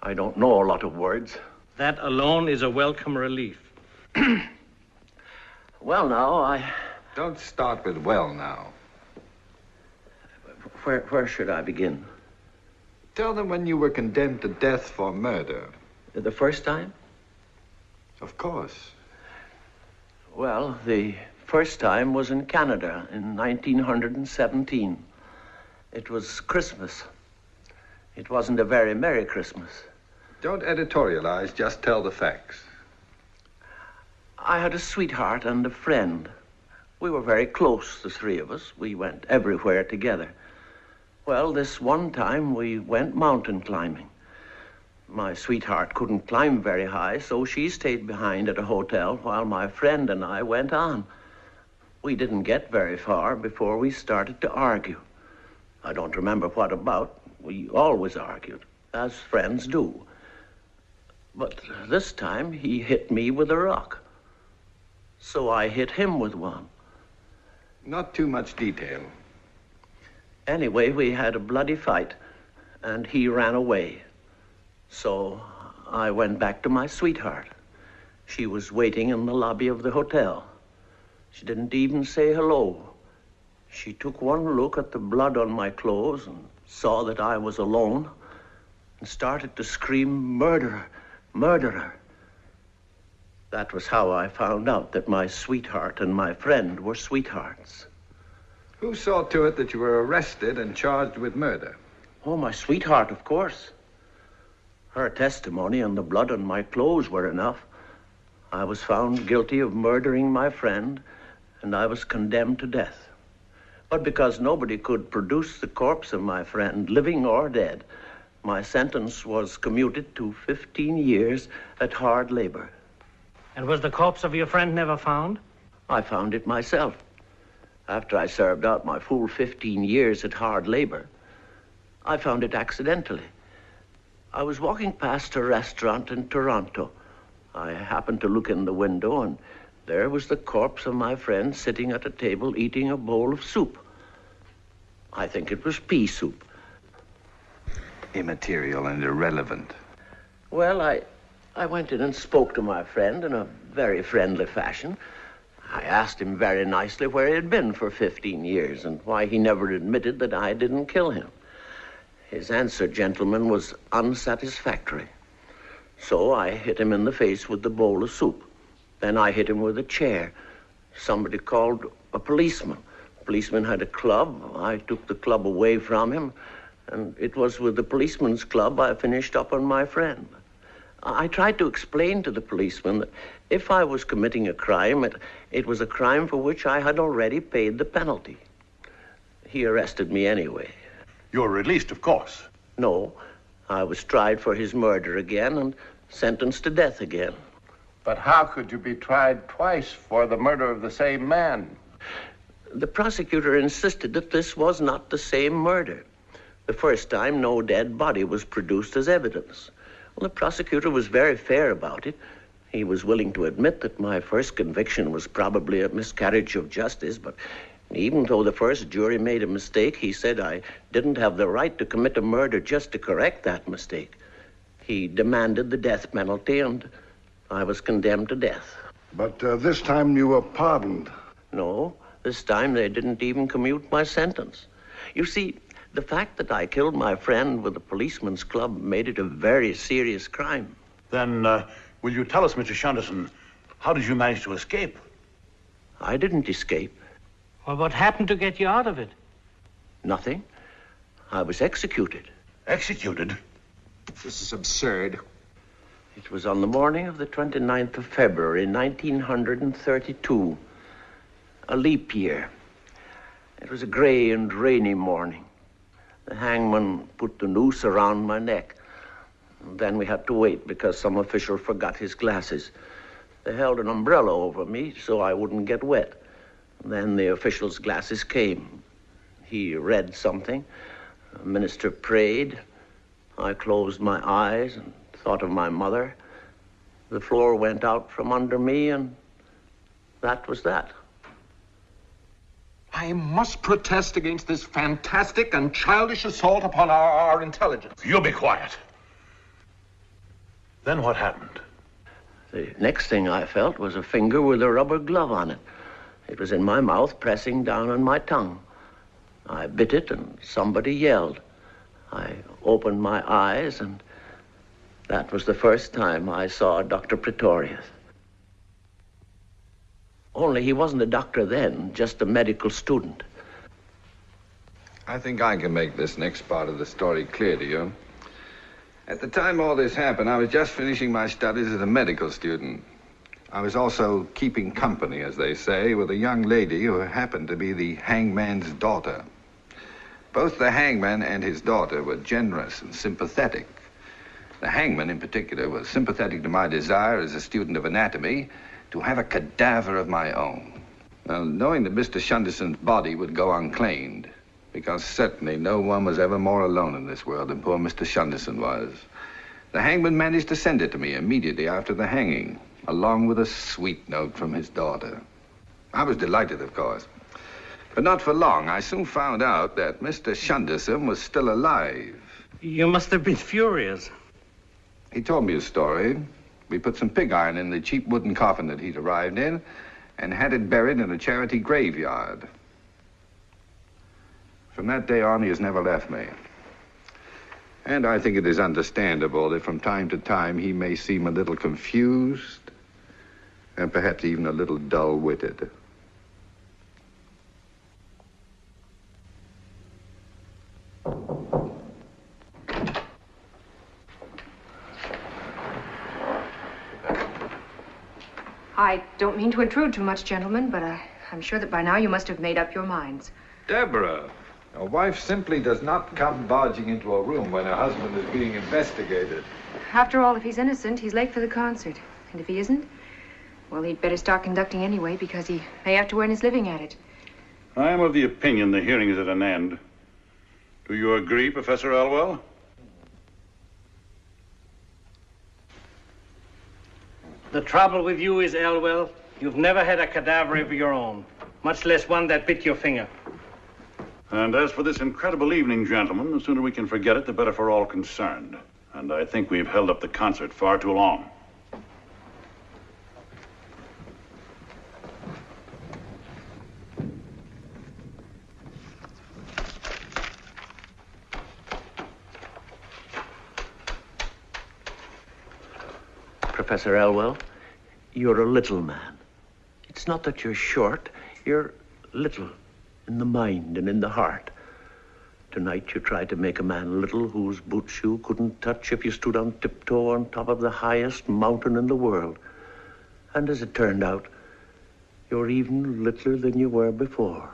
I don't know a lot of words. That alone is a welcome relief. Well, now, Don't start with well now. Where should I begin? Tell them when you were condemned to death for murder. The first time? Of course. Well, the first time was in Canada in 1917. It was Christmas. It wasn't a very Merry Christmas. Don't editorialize, just tell the facts. I had a sweetheart and a friend. We were very close, the three of us. We went everywhere together. Well, this one time we went mountain climbing. My sweetheart couldn't climb very high, so she stayed behind at a hotel while my friend and I went on. We didn't get very far before we started to argue. I don't remember what about. We always argued, as friends do. But this time he hit me with a rock. So I hit him with one. Not too much detail. Anyway, we had a bloody fight, and he ran away. So I went back to my sweetheart. She was waiting in the lobby of the hotel. She didn't even say hello. She took one look at the blood on my clothes and saw that I was alone and started to scream, "Murderer, murderer." That was how I found out that my sweetheart and my friend were sweethearts. Who saw to it that you were arrested and charged with murder? Oh, my sweetheart, of course. Her testimony and the blood on my clothes were enough. I was found guilty of murdering my friend, and I was condemned to death. But because nobody could produce the corpse of my friend, living or dead, my sentence was commuted to 15 years at hard labor. And was the corpse of your friend never found? I found it myself. After I served out my full 15 years at hard labor, I found it accidentally. I was walking past a restaurant in Toronto. I happened to look in the window, and there was the corpse of my friend sitting at a table eating a bowl of soup. I think it was pea soup. Immaterial and irrelevant. Well, I went in and spoke to my friend in a very friendly fashion. I asked him very nicely where he had been for 15 years and why he never admitted that I didn't kill him. His answer, gentlemen, was unsatisfactory. So I hit him in the face with the bowl of soup. Then I hit him with a chair. Somebody called a policeman. The policeman had a club. I took the club away from him, and it was with the policeman's club I finished up on my friend. I tried to explain to the policeman that if I was committing a crime, it was a crime for which I had already paid the penalty. He arrested me anyway. You were released, of course. No, I was tried for his murder again and sentenced to death again. But how could you be tried twice for the murder of the same man? The prosecutor insisted that this was not the same murder. The first time, no dead body was produced as evidence. Well, the prosecutor was very fair about it. He was willing to admit that my first conviction was probably a miscarriage of justice, but even though the first jury made a mistake, he said I didn't have the right to commit a murder just to correct that mistake. He demanded the death penalty, and I was condemned to death. But this time you were pardoned. No, this time they didn't even commute my sentence. You see, the fact that I killed my friend with a policeman's club made it a very serious crime. Then, will you tell us, Mr. Shunderson, how did you manage to escape? I didn't escape. Well, what happened to get you out of it? Nothing. I was executed. Executed? This is absurd. It was on the morning of the 29th of February, 1932. A leap year. It was a gray and rainy morning. The hangman put the noose around my neck. And then we had to wait because some official forgot his glasses. They held an umbrella over me so I wouldn't get wet. Then the official's glasses came. He read something. The minister prayed. I closed my eyes and thought of my mother. The floor went out from under me, and that was that. I must protest against this fantastic and childish assault upon our intelligence. You be quiet. Then what happened? The next thing I felt was a finger with a rubber glove on it. It was in my mouth, pressing down on my tongue. I bit it, and somebody yelled. I opened my eyes, and that was the first time I saw Dr. Praetorius. Only he wasn't a doctor then, just a medical student. I think I can make this next part of the story clear to you. At the time all this happened, I was just finishing my studies as a medical student. I was also keeping company, as they say, with a young lady who happened to be the hangman's daughter. Both the hangman and his daughter were generous and sympathetic. The hangman, in particular, was sympathetic to my desire as a student of anatomy to have a cadaver of my own. Well, knowing that Mr. Shunderson's body would go unclaimed, because certainly no one was ever more alone in this world than poor Mr. Shunderson was, the hangman managed to send it to me immediately after the hanging, along with a sweet note from his daughter. I was delighted, of course. But not for long. I soon found out that Mr. Shunderson was still alive. You must have been furious. He told me his story. We put some pig iron in the cheap wooden coffin that he'd arrived in, and had it buried in a charity graveyard. From that day on, he has never left me. And I think it is understandable that from time to time he may seem a little confused and perhaps even a little dull-witted. I don't mean to intrude too much, gentlemen, but I'm sure that by now you must have made up your minds. Deborah, a wife simply does not come barging into a room when her husband is being investigated. After all, if he's innocent, he's late for the concert. And if he isn't, well, he'd better start conducting anyway, because he may have to earn his living at it. I am of the opinion the hearing is at an end. Do you agree, Professor Elwell? The trouble with you is, Elwell, you've never had a cadaver of your own, much less one that bit your finger. And as for this incredible evening, gentlemen, the sooner we can forget it, the better for all concerned. And I think we've held up the concert far too long. Professor Elwell, you're a little man. It's not that you're short, you're little in the mind and in the heart. Tonight you tried to make a man little whose boots you couldn't touch if you stood on tiptoe on top of the highest mountain in the world. And as it turned out, you're even littler than you were before.